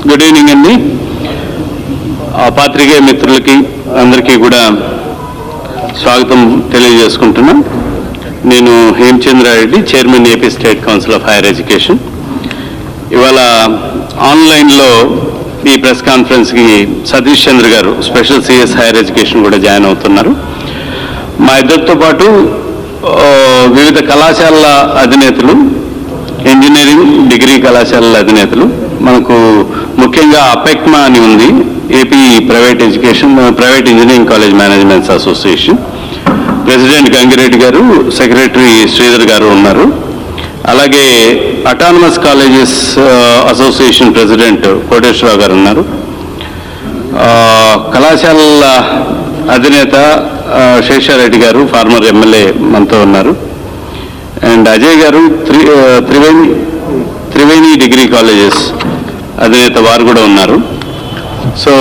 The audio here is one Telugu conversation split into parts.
గుడ్ ఈవినింగ్ అండి. పాత్రికేయ మిత్రులకి అందరికీ కూడా స్వాగతం తెలియజేసుకుంటున్నాం. నేను Hemachandra Reddy, chairman AP state council of higher education. ఇవాళ ఆన్లైన్లో ఈ ప్రెస్ కాన్ఫరెన్స్కి సతీష్ చంద్ర గారు, స్పెషల్ సిఎస్ హైయర్ ఎడ్యుకేషన్ కూడా జాయిన్ అవుతున్నారు. మా ఇద్దరితో పాటు వివిధ కళాశాలల అధినేతలు, ఇంజనీరింగ్ డిగ్రీ కళాశాలల అధినేతలు, మనకు ముఖ్యంగా అపెక్మా అని ఉంది, AP private engineering college managements association president Gangireddy గారు, సెక్రటరీ శ్రీధర్ గారు ఉన్నారు. అలాగే autonomous colleges association president Koteswararao గారు ఉన్నారు. కళాశాలల అధినేత శేషారెడ్డి గారు, ఫార్మర్ ఎమ్మెల్యే మనతో ఉన్నారు. అండ్ అజయ్ గారు, త్రివేణి డిగ్రీ కాలేజెస్ అధినేత వారు కూడా ఉన్నారు. సో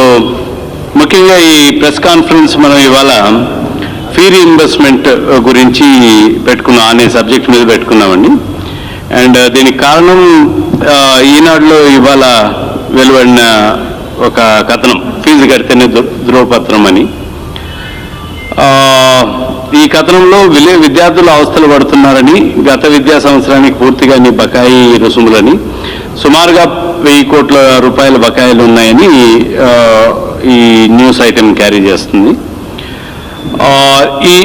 ముఖ్యంగా ఈ ప్రెస్ కాన్ఫరెన్స్ మనం ఇవాళ ఫీ రీఇంబర్స్మెంట్ గురించి పెట్టుకున్నాం, అనే సబ్జెక్ట్ మీద పెట్టుకున్నామండి. అండ్ దీనికి కారణం ఈనాడులో ఇవాళ వెలువడిన ఒక కథనం, ఫీజు కడితేనే ధ్రువపత్రం అని. ఈ కథనంలో విద్యార్థులు అవస్థలు పడుతున్నారని, గత విద్యా సంవత్సరానికి పూర్తిగా బకాయి రుసుములని, సుమారుగా 1000 కోట్ల రూపాయల బకాయిలు ఉన్నాయని ఈ న్యూస్ ఐటెం క్యారీ చేస్తుంది. ఈ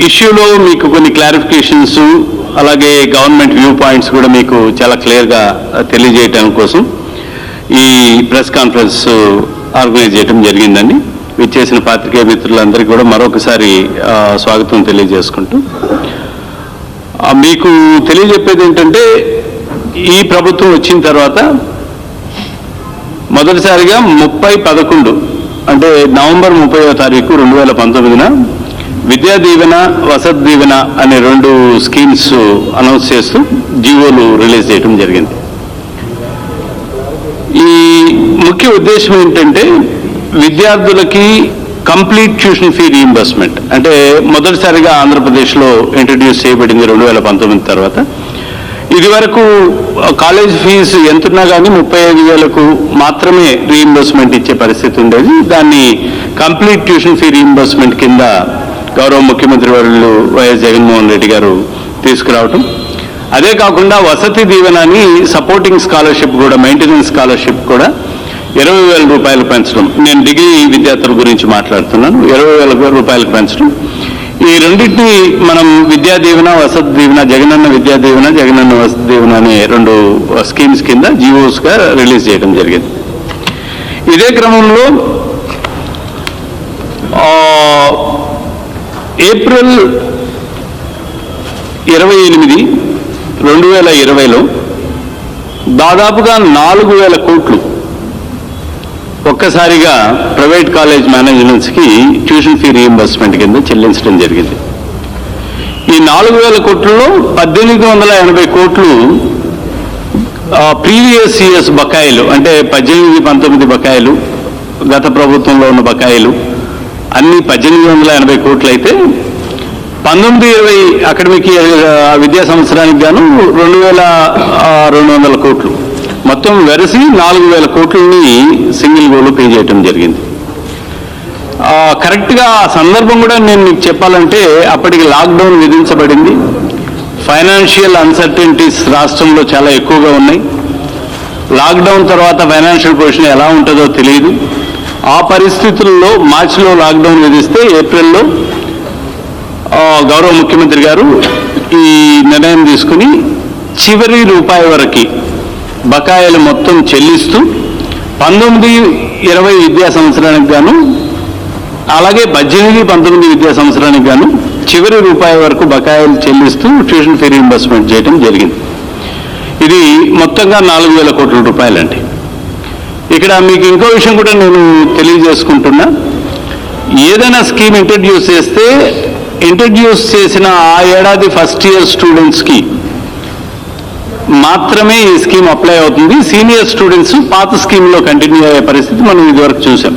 ఇష్యూలో మీకు కొన్ని క్లారిఫికేషన్స్, అలాగే గవర్నమెంట్ వ్యూ పాయింట్స్ కూడా మీకు చాలా క్లియర్గా తెలియజేయటం కోసం ఈ ప్రెస్ కాన్ఫరెన్స్ ఆర్గనైజ్ చేయడం జరిగిందండి. విచ్చేసిన పాత్రికేయ మిత్రులందరికీ కూడా మరొకసారి స్వాగతం తెలియజేసుకుంటూ, మీకు తెలియజెప్పేది ఏంటంటే, ఈ ప్రభుత్వం వచ్చిన తర్వాత మొదటిసారిగా 30/11 అంటే నవంబర్ 30వ తారీఖు 2019న విద్యా దీవెన, వసతి దీవెన అనే 2 స్కీమ్స్ అనౌన్స్ చేస్తూ జీవోలు రిలీజ్ చేయడం జరిగింది. ఈ ముఖ్య ఉద్దేశం ఏంటంటే, విద్యార్థులకి కంప్లీట్ ట్యూషన్ ఫీ రీయింబర్స్మెంట్ అంటే మొదటిసారిగా ఆంధ్రప్రదేశ్లో ఇంట్రడ్యూస్ చేయబడింది 2019 తర్వాత. ఇది వరకు కాలేజ్ ఫీజు ఎంతున్నా కానీ 35,000కు మాత్రమే రీయింబర్స్మెంట్ ఇచ్చే పరిస్థితి ఉండేది. దాన్ని కంప్లీట్ ట్యూషన్ ఫీ రీయింబర్స్మెంట్ కింద గౌరవ ముఖ్యమంత్రి వర్యులు వైఎస్ జగన్మోహన్ రెడ్డి గారు తీసుకురావటం. అదే కాకుండా వసతి దీవెనని సపోర్టింగ్ స్కాలర్షిప్ కూడా, మెయింటెనెన్స్ స్కాలర్షిప్ కూడా 20,000 రూపాయలు పెంచడం. నేను డిగ్రీ విద్యార్థుల గురించి మాట్లాడుతున్నాను. 20,000 రూపాయలకు పెంచడం. ఈ రెండింటినీ మనం విద్యా దీవెన, వసతి దీవెన, జగనన్న విద్యా దీవెన, జగనన్న వసతి దీవెన అనే 2 స్కీమ్స్ కింద జీవోస్గా రిలీజ్ చేయడం జరిగింది. ఇదే క్రమంలో ఏప్రిల్ 28, 2020లో దాదాపుగా 4,000 కోట్లు ఒక్కసారిగా ప్రైవేట్ కాలేజ్ మేనేజ్మెంట్స్కి ట్యూషన్ ఫీ రీయింబర్స్మెంట్ కింద చెల్లించడం జరిగింది. ఈ 4,000 కోట్లలో 1,880 కోట్లు ప్రీవియస్ ఇయర్స్ బకాయిలు, అంటే 18-19 బకాయిలు, గత ప్రభుత్వంలో ఉన్న బకాయిలు అన్ని 1,880 కోట్లు అయితే, 19-20 అకాడమిక్ విద్యా సంవత్సరానికి గాను 2,200 కోట్లు, మొత్తం వెరసి 4,000 కోట్లని సింగిల్ గోలు పే చేయటం జరిగింది. కరెక్ట్గా ఆ సందర్భం కూడా నేను మీకు చెప్పాలంటే, అప్పటికి లాక్డౌన్ విధించబడింది. ఫైనాన్షియల్ అన్సర్టెనిటీస్ రాష్ట్రంలో చాలా ఎక్కువగా ఉన్నాయి. లాక్డౌన్ తర్వాత ఫైనాన్షియల్ పొజిషన్ ఎలా ఉంటుందో తెలియదు. ఆ పరిస్థితుల్లో మార్చిలో లాక్డౌన్ విధిస్తే, ఏప్రిల్లో గౌరవ ముఖ్యమంత్రి గారు ఈ నిర్ణయం తీసుకుని చివరి రూపాయి వరకు బకాయిలు మొత్తం చెల్లిస్తూ 19-20 విద్యా సంవత్సరానికి గాను, అలాగే 18-19 విద్యా సంవత్సరానికి గాను చివరి రూపాయి వరకు బకాయిలు చెల్లిస్తూ ట్యూషన్ ఫీ రీయింబర్స్మెంట్ చేయడం జరిగింది. ఇది మొత్తంగా 4,000 కోట్ల రూపాయలండి. ఇక్కడ మీకు ఇంకో విషయం కూడా నేను తెలియజేసుకుంటున్నా. ఏదైనా స్కీమ్ ఇంట్రడ్యూస్ చేసిన ఆ ఏడాది ఫస్ట్ ఇయర్ స్టూడెంట్స్కి మాత్రమే ఈ స్కీమ్ అప్లై అవుతుంది. సీనియర్ స్టూడెంట్స్ పాత స్కీమ్లో కంటిన్యూ అయ్యే పరిస్థితి మనం ఇదివరకు చూసాం.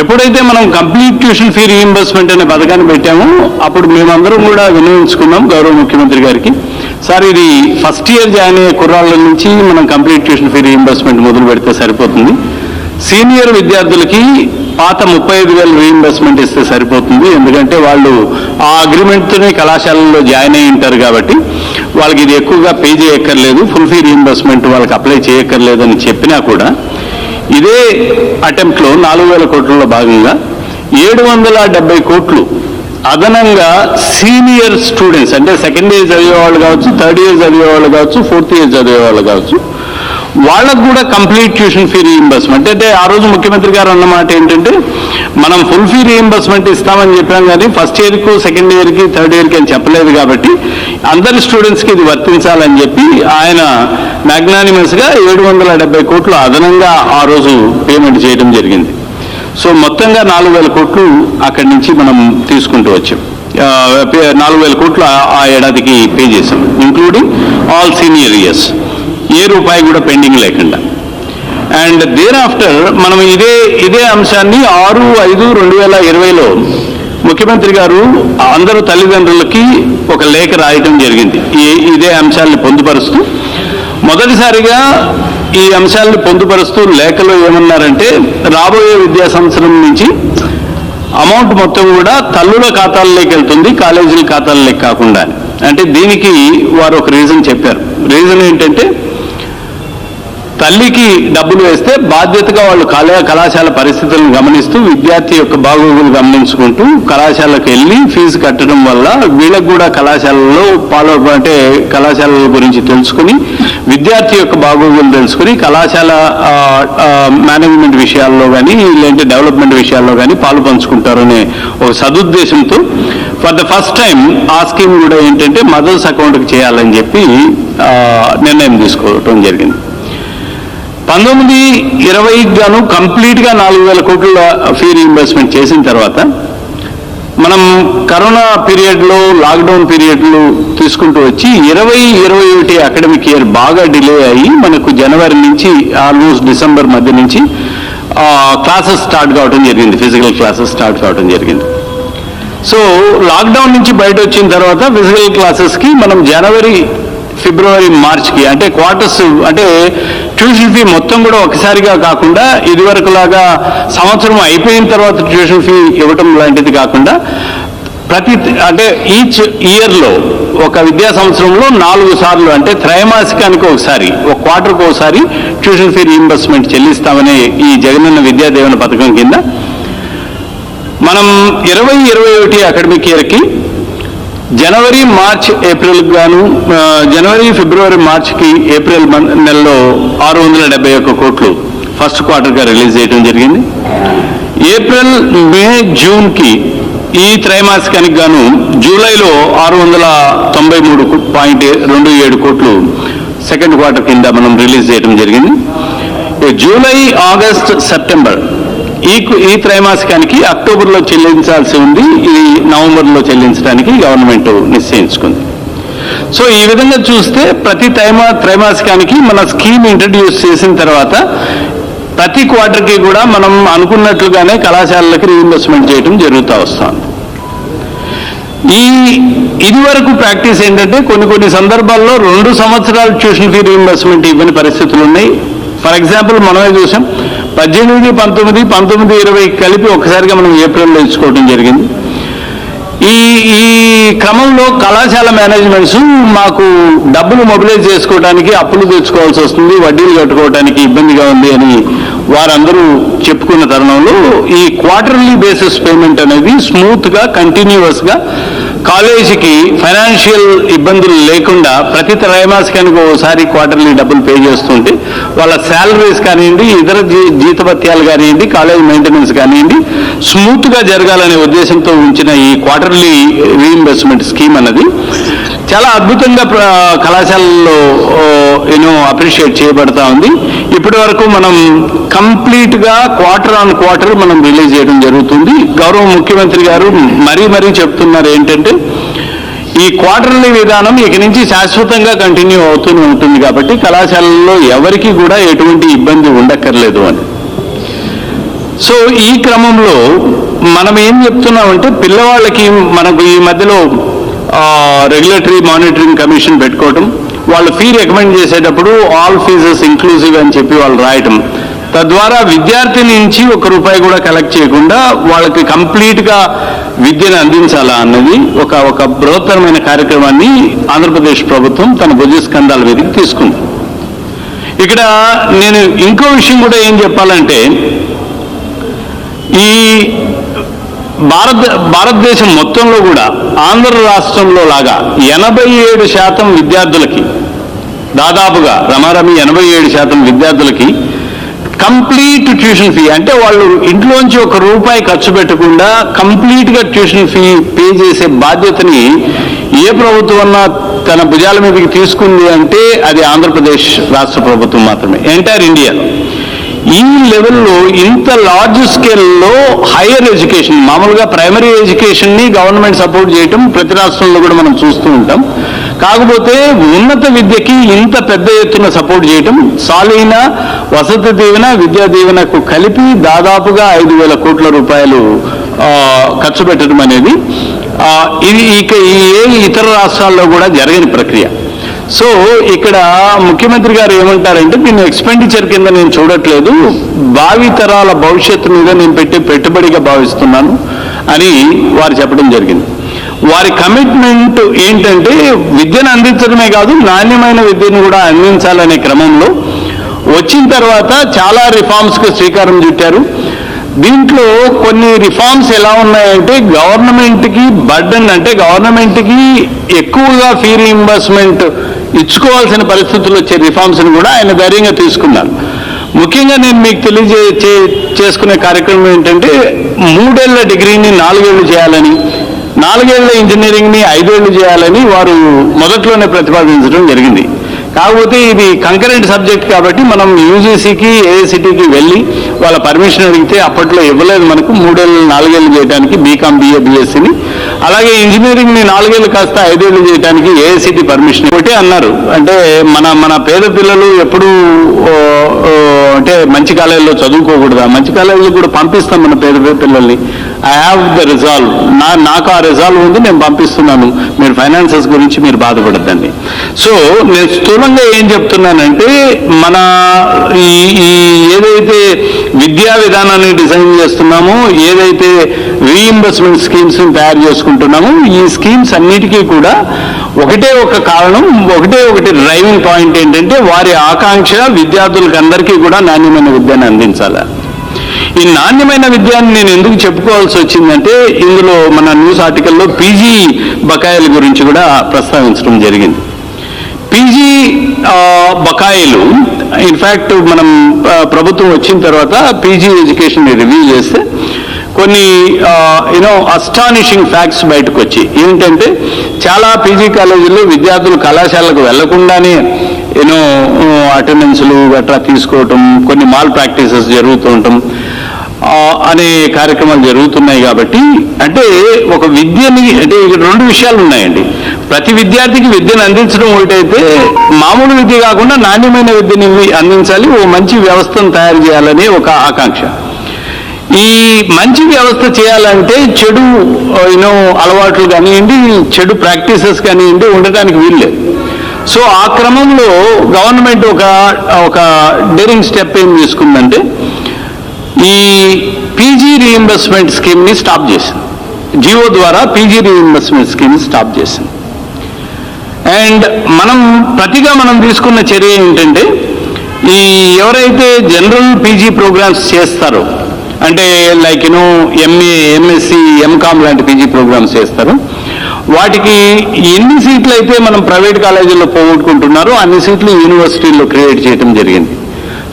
ఎప్పుడైతే మనం కంప్లీట్ ట్యూషన్ ఫీ రీయింబర్స్మెంట్ అనే పథకాన్ని పెట్టామో, అప్పుడు మేమందరం కూడా వినియోగించుకున్నాం గౌరవ ముఖ్యమంత్రి గారికి. సార్ ఇది ఫస్ట్ ఇయర్ జాయిన్ అయ్యే కుర్రాళ్ళ నుంచి మనం కంప్లీట్ ట్యూషన్ ఫీ రీయింబర్స్మెంట్ మొదలు పెడితే సరిపోతుంది. సీనియర్ విద్యార్థులకి పాత 35,000 రీయింబర్స్మెంట్ ఇస్తే సరిపోతుంది. ఎందుకంటే వాళ్ళు ఆ అగ్రిమెంట్తోనే కళాశాలల్లో జాయిన్ అయ్యి ఉంటారు కాబట్టి వాళ్ళకి ఇది ఎక్కువగా పే చేయక్కర్లేదు, ఫుల్ ఫీ రీయింబర్స్మెంట్ వాళ్ళకి అప్లై చేయక్కర్లేదు అని చెప్పినా కూడా ఇదే అటెంప్ట్లో 4,000 కోట్లలో భాగంగా 770 కోట్లు అదనంగా సీనియర్ స్టూడెంట్స్ అంటే సెకండ్ ఇయర్ చదివేవాళ్ళు కావచ్చు, థర్డ్ ఇయర్ చదివేవాళ్ళు కావచ్చు, ఫోర్త్ ఇయర్ చదివేవాళ్ళు కావచ్చు, వాళ్ళకు కూడా కంప్లీట్ ట్యూషన్ ఫీ రీయింబర్స్మెంట్. అంటే ఆ రోజు ముఖ్యమంత్రి గారు అన్నమాట ఏంటంటే మనం ఫుల్ ఫీ రీయింబర్స్మెంట్ ఇస్తామని చెప్పాం కానీ ఫస్ట్ ఇయర్కు, సెకండ్ ఇయర్కి, థర్డ్ ఇయర్కి అని చెప్పలేదు కాబట్టి అందరి స్టూడెంట్స్కి ఇది వర్తించాలని చెప్పి ఆయన మ్యాగ్నానిమస్గా 770 కోట్లు అదనంగా ఆ రోజు పేమెంట్ చేయడం జరిగింది. సో మొత్తంగా 4,000 కోట్లు అక్కడి నుంచి మనం తీసుకుంటూ వచ్చాం. 4,000 కోట్లు ఆ ఏడాదికి పే చేసాం, ఇంక్లూడింగ్ ఆల్ సీనియర్ ఇయర్స్, ఏ రూపాయి కూడా పెండింగ్ లేకుండా. అండ్ దేర్ ఆఫ్టర్ మనం ఇదే అంశాన్ని 6/5/2020లో ముఖ్యమంత్రి గారు అందరూ తల్లిదండ్రులకి ఒక లేఖ రాయటం జరిగింది. ఇదే అంశాలను పొందుపరుస్తూ మొదటిసారిగా ఈ అంశాలను పొందుపరుస్తూ లేఖలో ఏమన్నారంటే రాబోయే విద్యా సంవత్సరం నుంచి అమౌంట్ మొత్తం కూడా తల్లుల ఖాతాల్లోకి వెళ్తుంది, కాలేజీల ఖాతాల్లోకి కాకుండా. అంటే దీనికి వారు ఒక రీజన్ చెప్పారు. రీజన్ ఏంటంటే తల్లికి డబ్బులు వేస్తే బాధ్యతగా వాళ్ళు కళాశాల పరిస్థితులను గమనిస్తూ విద్యార్థి యొక్క బాగోగులు గమనించుకుంటూ కళాశాలకు వెళ్ళి ఫీజు కట్టడం వల్ల వీళ్ళకు కూడా కళాశాలలో అంటే కళాశాలల గురించి తెలుసుకుని విద్యార్థి యొక్క బాగోగులు తెలుసుకుని కళాశాల మేనేజ్మెంట్ విషయాల్లో కానీ లేదంటే డెవలప్మెంట్ విషయాల్లో కానీ పాలు పంచుకుంటారనే ఒక సదుద్దేశంతో ఫర్ ద ఫస్ట్ టైం ఆ స్కీమ్ కూడా ఏంటంటే మదర్స్ అకౌంట్కి చేయాలని చెప్పి నిర్ణయం తీసుకోవటం జరిగింది. 19-20 గాను కంప్లీట్గా 4,000 కోట్ల ఫీ రీయింబర్స్మెంట్ చేసిన తర్వాత మనం కరోనా పీరియడ్లో లాక్డౌన్ పీరియడ్లు తీసుకుంటూ వచ్చి 20-21 అకాడమిక్ ఇయర్ బాగా డిలే అయ్యి మనకు జనవరి నుంచి ఆల్మోస్ట్ డిసెంబర్ మధ్య నుంచి క్లాసెస్ స్టార్ట్ కావడం జరిగింది, ఫిజికల్ క్లాసెస్ స్టార్ట్ కావడం జరిగింది. సో లాక్డౌన్ నుంచి బయట వచ్చిన తర్వాత ఫిజికల్ క్లాసెస్కి మనం జనవరి, ఫిబ్రవరి, మార్చ్కి అంటే క్వార్టర్స్ అంటే ట్యూషన్ ఫీ మొత్తం కూడా ఒకసారిగా కాకుండా ఇదివరకులాగా సంవత్సరం అయిపోయిన తర్వాత ట్యూషన్ ఫీ ఇవ్వటం లాంటిది కాకుండా అంటే ఈచ్ ఇయర్లో ఒక విద్యా సంవత్సరంలో 4 సార్లు అంటే త్రైమాసికానికి ఒకసారి, ఒక క్వార్టర్కి ఒకసారి ట్యూషన్ ఫీ రీయింబర్స్మెంట్ చెల్లిస్తామనే ఈ జగనన్న విద్యాదీవెన పథకం కింద మనం 20-21 అకాడమిక్ ఇయర్కి జనవరి, మార్చ్, ఏప్రిల్కి గాను జనవరి, ఫిబ్రవరి, మార్చ్కి ఏప్రిల్ నెలలో 671 కోట్లు ఫస్ట్ క్వార్టర్గా రిలీజ్ చేయడం జరిగింది. ఏప్రిల్, మే, జూన్కి ఈ త్రైమాసికానికి గాను జూలైలో 693.27 కోట్లు సెకండ్ క్వార్టర్ కింద మనం రిలీజ్ చేయడం జరిగింది. జూలై, ఆగస్ట్, సెప్టెంబర్ ఈ త్రైమాసికానికి అక్టోబర్లో చెల్లించాల్సి ఉంది, ఇది నవంబర్లో చెల్లించడానికి గవర్నమెంట్ నిశ్చయించుకుంది. సో ఈ విధంగా చూస్తే ప్రతి త్రైమాసికానికి మన స్కీమ్ ఇంట్రడ్యూస్ చేసిన తర్వాత ప్రతి క్వార్టర్కి కూడా మనం అనుకున్నట్లుగానే కళాశాలలకు రీయింబర్స్మెంట్ చేయడం జరుగుతూ వస్తుంది. ఇది వరకు ప్రాక్టీస్ ఏంటంటే కొన్ని సందర్భాల్లో 2 సంవత్సరాలు ట్యూషన్ ఫీ రీయింబర్స్మెంట్ ఇవ్వని పరిస్థితులు ఉన్నాయి. ఫర్ ఎగ్జాంపుల్ మనమే చూసాం 18, 19, 20 కలిపి ఒకసారిగా మనం ఏప్రిల్లో ఇచ్చుకోవడం జరిగింది. ఈ క్రమంలో కళాశాల మేనేజ్మెంట్స్ మాకు డబ్బులు మొబిలైజ్ చేసుకోవడానికి అప్పులు తెచ్చుకోవాల్సి వస్తుంది, వడ్డీలు కట్టుకోవడానికి ఇబ్బందిగా ఉంది అని వారందరూ చెప్పుకున్న తరుణంలో ఈ క్వార్టర్లీ బేసిస్ పేమెంట్ అనేది స్మూత్గా, కంటిన్యూస్గా కాలేజీకి ఫైనాన్షియల్ ఇబ్బందులు లేకుండా ప్రతి త్రైమాసికానికి ఒకసారి క్వార్టర్లీ డబ్బులు పే చేస్తుంటే వాళ్ళ శాలరీస్ కానివ్వండి, ఇతర జీతభత్యాలు కానివ్వండి, కాలేజ్ మెయింటెనెన్స్ కానివ్వండి స్మూత్గా జరగాలనే ఉద్దేశంతో ఉంచిన ఈ క్వార్టర్లీ రీయింబర్స్మెంట్ స్కీమ్ అన్నది చాలా అద్భుతంగా కళాశాలల్లో అప్రిషియేట్ చేయబడతా ఉంది. ఇప్పటి వరకు మనం కంప్లీట్గా క్వార్టర్ ఆన్ క్వార్టర్ మనం రిలీజ్ చేయడం జరుగుతుంది. గౌరవ ముఖ్యమంత్రి గారు మరీ చెప్తున్నారు ఏంటంటే ఈ క్వార్టర్లీ విధానం ఇక నుంచి శాశ్వతంగా కంటిన్యూ అవుతూనే ఉంటుంది కాబట్టి కళాశాలల్లో ఎవరికి కూడా ఎటువంటి ఇబ్బంది ఉండక్కర్లేదు అని. సో ఈ క్రమంలో మనం ఏం చెప్తున్నామంటే పిల్లవాళ్ళకి మనకు ఈ మధ్యలో రెగ్యులేటరీ మానిటరింగ్ కమిషన్ పెట్టుకోవటం, వాళ్ళు ఫీ రికమెండ్ చేసేటప్పుడు ఆల్ ఫీజెస్ ఇంక్లూజివ్ అని చెప్పి వాళ్ళు రాయటం, తద్వారా విద్యార్థి నుంచి ₹1 కూడా కలెక్ట్ చేయకుండా వాళ్ళకి కంప్లీట్గా విద్యను అందించాలా అన్నది ఒక బృహత్తరమైన కార్యక్రమాన్ని ఆంధ్రప్రదేశ్ ప్రభుత్వం తన భుజస్కంధాల మీదకి తీసుకుంది. ఇక్కడ నేను ఇంకో విషయం కూడా ఏం చెప్పాలంటే, ఈ భారతదేశం మొత్తంలో కూడా ఆంధ్ర రాష్ట్రంలో లాగా 87% విద్యార్థులకి, దాదాపుగా రమారమి 87% విద్యార్థులకి కంప్లీట్ ట్యూషన్ ఫీ, అంటే వాళ్ళు ఇంట్లోంచి ₹1 ఖర్చు పెట్టకుండా కంప్లీట్గా ట్యూషన్ ఫీ పే చేసే బాధ్యతని ఏ ప్రభుత్వం తన భుజాల మీదకి తీసుకుంది అంటే అది ఆంధ్రప్రదేశ్ రాష్ట్ర ప్రభుత్వం మాత్రమే, ఎంటైర్ ఇండియా. ఈ లెవెల్లో ఇంత లార్జ్ స్కేల్లో హైయర్ ఎడ్యుకేషన్, మామూలుగా ప్రైమరీ ఎడ్యుకేషన్ని గవర్నమెంట్ సపోర్ట్ చేయటం ప్రతి రాష్ట్రంలో కూడా మనం చూస్తూ ఉంటాం. కాకపోతే ఉన్నత విద్యకి ఇంత పెద్ద ఎత్తున సపోర్ట్ చేయటం, సాలీన వసతి దీవెన, విద్యా దీవెనకు కలిపి దాదాపుగా ₹5,000 కోట్ల ఖర్చు పెట్టడం అనేది ఇది ఏ ఇతర రాష్ట్రాల్లో కూడా జరగని ప్రక్రియ. సో ఇక్కడ ముఖ్యమంత్రి గారు ఏమంటారంటే, దీన్ని ఎక్స్పెండిచర్ కింద నేను చూడట్లేదు, భావితరాల భవిష్యత్తు మీద నేను పెట్టే పెట్టుబడిగా భావిస్తున్నాను అని వారు చెప్పడం జరిగింది. వారి కమిట్మెంట్ ఏంటంటే విద్యను అందించడమే కాదు, నాణ్యమైన విద్యను కూడా అందించాలనే క్రమంలో వచ్చిన తర్వాత చాలా రిఫార్మ్స్కి శ్రీకారం చుట్టారు. దీంట్లో కొన్ని రిఫార్మ్స్ ఎలా ఉన్నాయంటే, గవర్నమెంట్కి బర్డెన్, అంటే గవర్నమెంట్కి ఎక్కువగా ఫీ రీయింబర్స్మెంట్ ఇచ్చుకోవాల్సిన పరిస్థితులు వచ్చే రిఫార్మ్స్ని కూడా ఆయన ధైర్యంగా తీసుకున్నారు. ముఖ్యంగా నేను మీకు చేసుకునే కార్యక్రమం ఏంటంటే, 3 ఏళ్ల డిగ్రీని 4 ఏళ్లు చేయాలని, 4 ఏళ్ల ఇంజనీరింగ్ని 5 ఏళ్లు చేయాలని వారు మొదట్లోనే ప్రతిపాదించడం జరిగింది. కాకపోతే ఇది కంకరెంట్ సబ్జెక్ట్ కాబట్టి మనం యూజీసీకి ఏఐసిటీకి వెళ్ళి వాళ్ళ పర్మిషన్ అడిగితే అప్పట్లో ఇవ్వలేదు మనకు 3 ఏళ్ళు 4 ఏళ్ళు చేయడానికి బీకామ్ BA BScని. అలాగే ఇంజనీరింగ్ని 4 ఏళ్ళు కాస్త 5 ఏళ్ళు చేయడానికి ఏఐసిటీ పర్మిషన్ ఒకటే అన్నారు. అంటే మన పేద పిల్లలు ఎప్పుడు అంటే మంచి కాలేజీలో చదువుకోకూడదా, మంచి కాలేజీలో కూడా పంపిస్తాం మన పేద పిల్లల్ని. ఐ హ్యావ్ ద రిజాల్వ్, నాకు ఆ రిజాల్వ్ ఉంది, నేను పంపిస్తున్నాను, మీరు ఫైనాన్సెస్ గురించి మీరు బాధపడద్దండి. సో నేను స్థూలంగా ఏం చెప్తున్నానంటే, మన ఏదైతే విద్యా విధానాన్ని డిజైన్ చేస్తున్నామో, ఏదైతే రీఇంబర్స్మెంట్ స్కీమ్స్ని తయారు చేసుకుంటున్నామో, ఈ స్కీమ్స్ అన్నిటికీ కూడా ఒక కారణం, ఒకటి డ్రైవింగ్ పాయింట్ ఏంటంటే, వారి ఆకాంక్ష విద్యార్థులకు అందరికీ కూడా నాణ్యమైన విద్యను అందించాలి. ఈ నాణ్యమైన విద్యను నేను ఎందుకు చెప్పుకోవాల్సి వచ్చిందంటే, ఇందులో మన న్యూస్ ఆర్టికల్లో పీజీ బకాయిల గురించి కూడా ప్రస్తావించడం జరిగింది. పీజీ బకాయిలు ఇన్ఫ్యాక్ట్ మనం ప్రభుత్వం వచ్చిన తర్వాత పీజీ ఎడ్యుకేషన్ రివ్యూ చేస్తే కొన్ని అస్టానిషింగ్ ఫ్యాక్ట్స్ బయటకు వచ్చి ఏంటంటే, చాలా పీజీ కాలేజీల్లో విద్యార్థులు కళాశాలకు వెళ్లకుండానే అటెండెన్స్లు గట్రా తీసుకోవటం, కొన్ని మాల్ ప్రాక్టీసెస్ జరుగుతూ ఉండటం అనే కార్యక్రమాలు జరుగుతున్నాయి. కాబట్టి అంటే ఒక విద్యని, అంటే ఇక్కడ 2 విషయాలు ఉన్నాయండి. ప్రతి విద్యార్థికి విద్యను అందించడం ఒకటైతే, మామూలు విద్య కాకుండా నాణ్యమైన విద్యని అందించాలి, ఓ మంచి వ్యవస్థను తయారు చేయాలనే ఒక ఆకాంక్ష. ఈ మంచి వ్యవస్థ చేయాలంటే చెడు అలవాట్లు కానివ్వండి, చెడు ప్రాక్టీసెస్ కానివ్వండి ఉండటానికి వీల్లేదు. సో ఆ క్రమంలో గవర్నమెంట్ ఒక డేరింగ్ స్టెప్ ఏం తీసుకుందంటే, ఈ పీజీ రీఇంబర్స్మెంట్ స్కీమ్ని స్టాప్ చేసింది. జియో ద్వారా పీజీ రీఇంబర్స్మెంట్ స్కీమ్ని స్టాప్ చేసింది. అండ్ ప్రతిగా మనం తీసుకున్న చర్య ఏంటంటే, ఈ ఎవరైతే జనరల్ పీజీ ప్రోగ్రామ్స్ చేస్తారో, అంటే లైక్ MA, MSc, MCom లాంటి పీజీ ప్రోగ్రామ్స్ చేస్తారు, వాటికి ఎన్ని సీట్లు అయితే మనం ప్రైవేట్ కాలేజీల్లో పోగొట్టుకుంటున్నారో అన్ని సీట్లు యూనివర్సిటీల్లో క్రియేట్ చేయడం జరిగింది.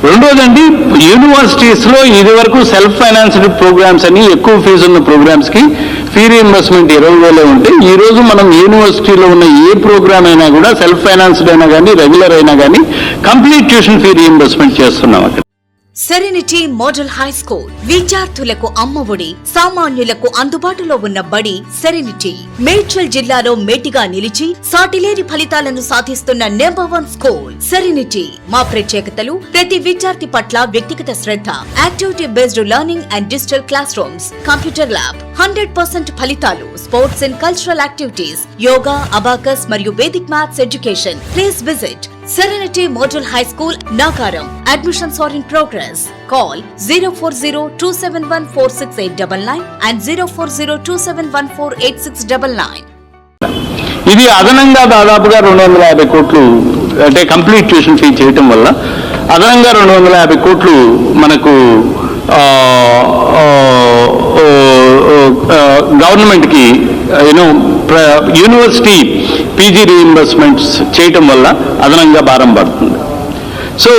రెండోదండి, యూనివర్సిటీస్లో ఇది వరకు సెల్ఫ్ ఫైనాన్స్డ్ ప్రోగ్రామ్స్ అని ఎక్కువ ఫీజు ఉన్న ప్రోగ్రామ్స్కి ఫీ రీయింబర్స్మెంట్ 20,000 ఉంటే, ఈరోజు మనం యూనివర్సిటీలో ఉన్న ఏ ప్రోగ్రామ్ అయినా కూడా సెల్ఫ్ ఫైనాన్స్డ్ అయినా కానీ రెగ్యులర్ అయినా కానీ కంప్లీట్ ట్యూషన్ ఫీ రీయింబర్స్మెంట్ చేస్తున్నాం అక్కడ. సెరెనిటీ మోడల్ హై స్కూల్ విద్యార్థులకు అమ్మఒడి, సామాన్యులకు అందుబాటులో ఉన్న బడి సెరెనిటీ. మేడ్చల్ జిల్లాలో మేటిగా నిలిచి సాటిలేని ఫలితాలను సాధిస్తున్న #1 స్కూల్ సెరెనిటీ. మా ప్రత్యేకతలు ప్రతి విద్యార్థి పట్ల వ్యక్తిగత శ్రద్ధ, activity based learning and digital classrooms, computer lab, 100% ఫలితాలు, sports and cultural activities, yoga, abacus మరియు Vedic maths education. Please visit Serenity Model High School, Nagaram. Admissions are in progress. Call 040-271-46899 and 040-271-48699. ఇది అదనంగా దాదాపుగా 250 కోట్లు అంటే కంప్లీట్ ట్యూషన్ ఫీ చేయటం వల్ల అదనంగా 250 కోట్లు మనకు గవర్నమెంట్కి యూనివర్సిటీ పీజీ రీఇంబర్స్మెంట్స్ చేయటం వల్ల అదనంగా భారం పడుతుంది. సో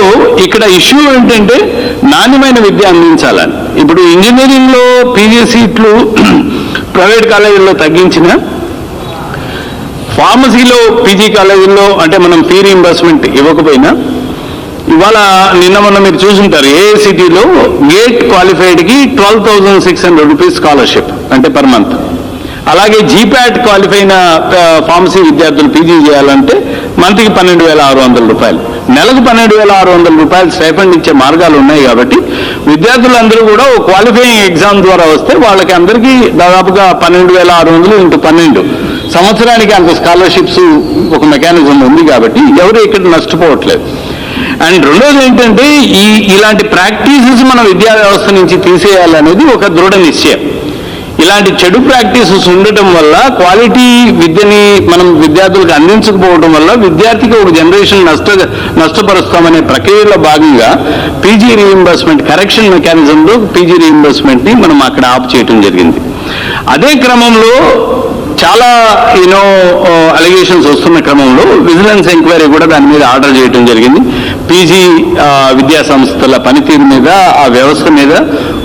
ఇక్కడ ఇష్యూ ఏంటంటే నాణ్యమైన విద్య అందించాలని. ఇప్పుడు ఇంజనీరింగ్లో పీజీ సీట్లు ప్రైవేట్ కాలేజీల్లో తగ్గించిన, ఫార్మసీలో పీజీ కాలేజీల్లో అంటే మనం ఫీ రీఇంబర్స్మెంట్ ఇవ్వకపోయినా, ఇవాళ నిన్న మొన్న మీరు చూసుంటారు ఏఐసిటీలో గేట్ క్వాలిఫైడ్కి 12,600 రూపీస్ స్కాలర్షిప్ అంటే పర్ మంత్. అలాగే జీప్యాట్ క్వాలిఫై అయిన ఫార్మసీ విద్యార్థులు పీజీ చేయాలంటే మంత్కి 12,600 రూపాయలు, నెలకు 12,600 రూపాయలు స్టైఫండ్ ఇచ్చే మార్గాలు ఉన్నాయి. కాబట్టి విద్యార్థులందరూ కూడా ఓ క్వాలిఫైయింగ్ ఎగ్జామ్ ద్వారా వస్తే వాళ్ళకి అందరికీ దాదాపుగా 12,600 × 12 సంవత్సరానికి అంత స్కాలర్షిప్స్ ఒక మెకానిజం ఉంది. కాబట్టి ఎవరు ఇక్కడ నష్టపోవట్లేదు. అండ్ రెండోది ఏంటంటే ఇలాంటి ప్రాక్టీసెస్ మన విద్యా వ్యవస్థ నుంచి తీసేయాలనేది ఒక దృఢ నిశ్చయం. ఇలాంటి చెడు ప్రాక్టీసెస్ ఉండటం వల్ల క్వాలిటీ విద్యని మనం విద్యార్థులకు అందించకపోవడం వల్ల విద్యార్థికి ఒక జనరేషన్ నష్టపరుస్తామనే ప్రక్రియలో భాగంగా పీజీ రీఇంబర్స్మెంట్ కరెక్షన్ మెకానిజంలో పీజీ రీఇంబర్స్మెంట్ని మనం అక్కడ ఆఫ్ చేయడం జరిగింది. అదే క్రమంలో చాలా అలిగేషన్స్ వస్తున్న క్రమంలో విజిలెన్స్ ఎంక్వైరీ కూడా దాని మీద ఆర్డర్ చేయడం జరిగింది. పీజీ విద్యా సంస్థల పనితీరు మీద, ఆ వ్యవస్థ మీద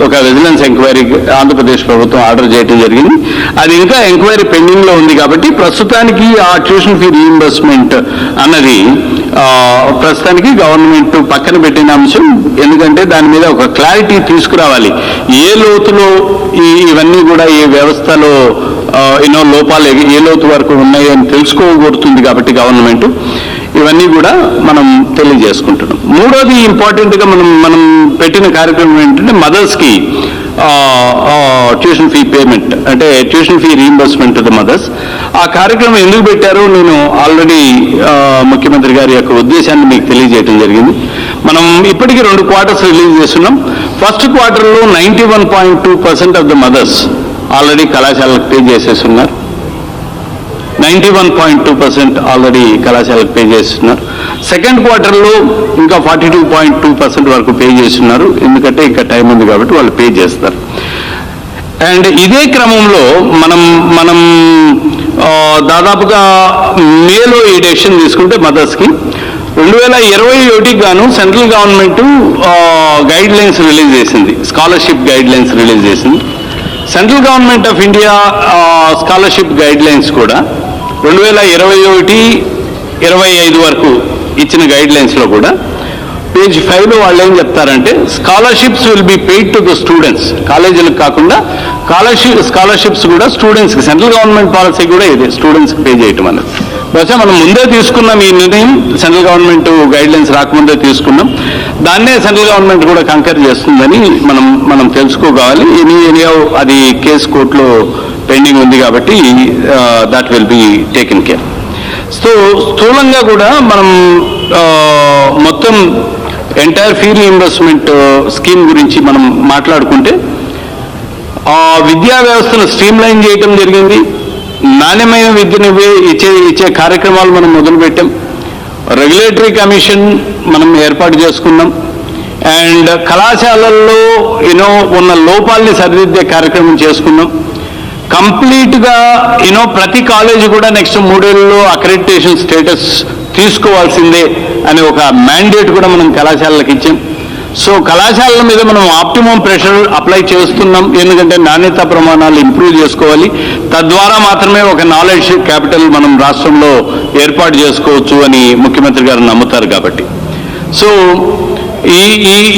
ఒక విజిలెన్స్ ఎంక్వైరీ ఆంధ్రప్రదేశ్ ప్రభుత్వం ఆర్డర్ చేయడం జరిగింది. అది ఇంకా ఎంక్వైరీ పెండింగ్లో ఉంది. కాబట్టి ప్రస్తుతానికి ఆ ట్యూషన్ ఫీ రీఇంబర్స్మెంట్ అన్నది ప్రస్తుతానికి గవర్నమెంట్ పక్కన పెట్టిన అంశం. ఎందుకంటే దాని మీద ఒక క్లారిటీ తీసుకురావాలి. ఏ లోతులో ఇవన్నీ కూడా ఈ వ్యవస్థలో లోపాలు ఏ లోతు వరకు ఉన్నాయి అని తెలుసుకోగోరుతుంది. కాబట్టి గవర్నమెంట్ ఇవన్నీ కూడా మనం తెలియజేసుకుంటున్నాం. మూడోది ఇంపార్టెంట్గా మనం పెట్టిన కార్యక్రమం ఏంటంటే మదర్స్కి ట్యూషన్ ఫీ పేమెంట్ అంటే tuition fee reimbursement to the mothers. ఆ కార్యక్రమం ఎందుకు పెట్టారో నేను ఆల్రెడీ ముఖ్యమంత్రి గారి యొక్క ఉద్దేశాన్ని మీకు తెలియజేయడం జరిగింది. మనం ఇప్పటికీ 2 క్వార్టర్స్ రిలీజ్ చేస్తున్నాం. ఫస్ట్ క్వార్టర్లో 91.2% ఆఫ్ ద మదర్స్ ఆల్రెడీ కళాశాలకు పే చేసేస్తున్నారు. 91.2% ఆల్రెడీ కళాశాలకు పే చేస్తున్నారు. సెకండ్ క్వార్టర్లో ఇంకా 42.2% వరకు పే చేస్తున్నారు. ఎందుకంటే ఇంకా టైం ఉంది కాబట్టి వాళ్ళు పే చేస్తారు. అండ్ ఇదే క్రమంలో మనం దాదాపుగా మేలో ఈ డెసిషన్ తీసుకుంటే మదర్స్కి 2021 గాను central government guide lines release చేసింది, స్కాలర్షిప్ గైడ్ లైన్స్ రిలీజ్ చేసింది. Central government of India scholarship guide lines కూడా 2021-25 వరకు ఇచ్చిన గైడ్ లైన్స్లో కూడా పేజ్ 5లో వాళ్ళు ఏం చెప్తారంటే scholarships will be paid to the students. కాలేజీలకు కాకుండా స్కాలర్షిప్స్ కూడా స్టూడెంట్స్కి, సెంట్రల్ గవర్నమెంట్ పాలసీ కూడా ఇదే, స్టూడెంట్స్కి పే చేయటం అనేది. బహుశా మనం ముందే తీసుకున్నాం ఈ నిర్ణయం, సెంట్రల్ గవర్నమెంట్ గైడ్ లైన్స్ రాకముందే తీసుకున్నాం. దాన్నే సెంట్రల్ గవర్నమెంట్ కూడా కంకర్ చేస్తుందని మనం తెలుసుకోవాలి. అది కేసు కోర్టులో పెండింగ్ ఉంది కాబట్టి that will be taken care. So స్థూలంగా కూడా మనం మొత్తం ఎంటైర్ ఫీ రీఇంబర్స్మెంట్ స్కీమ్ గురించి మనం మాట్లాడుకుంటే విద్యా వ్యవస్థను స్ట్రీమ్లైన్ చేయటం జరిగింది. నాణ్యమైన విద్యను ఇచ్చే కార్యక్రమాలు మనం మొదలుపెట్టాం. రెగ్యులేటరీ కమిషన్ మనం ఏర్పాటు చేసుకున్నాం. అండ్ కళాశాలల్లో ఉన్న లోపాలని సరిదిద్దే కార్యక్రమం చేసుకున్నాం. కంప్లీట్గా ప్రతి కాలేజీ కూడా నెక్స్ట్ 3 ఏళ్లలో అక్రెడిటేషన్ స్టేటస్ తీసుకోవాల్సిందే అనే ఒక మ్యాండేట్ కూడా మనం కళాశాలలకు ఇచ్చాం. సో కళాశాలల మీద మనం ఆప్టిమం ప్రెషర్ అప్లై చేస్తున్నాం. ఎందుకంటే నాణ్యతా ప్రమాణాలు ఇంప్రూవ్ చేసుకోవాలి. తద్వారా మాత్రమే ఒక నాలెడ్జ్ క్యాపిటల్ మనం రాష్ట్రంలో ఏర్పాటు చేసుకోవచ్చు అని ముఖ్యమంత్రి గారు నమ్ముతారు. కాబట్టి సో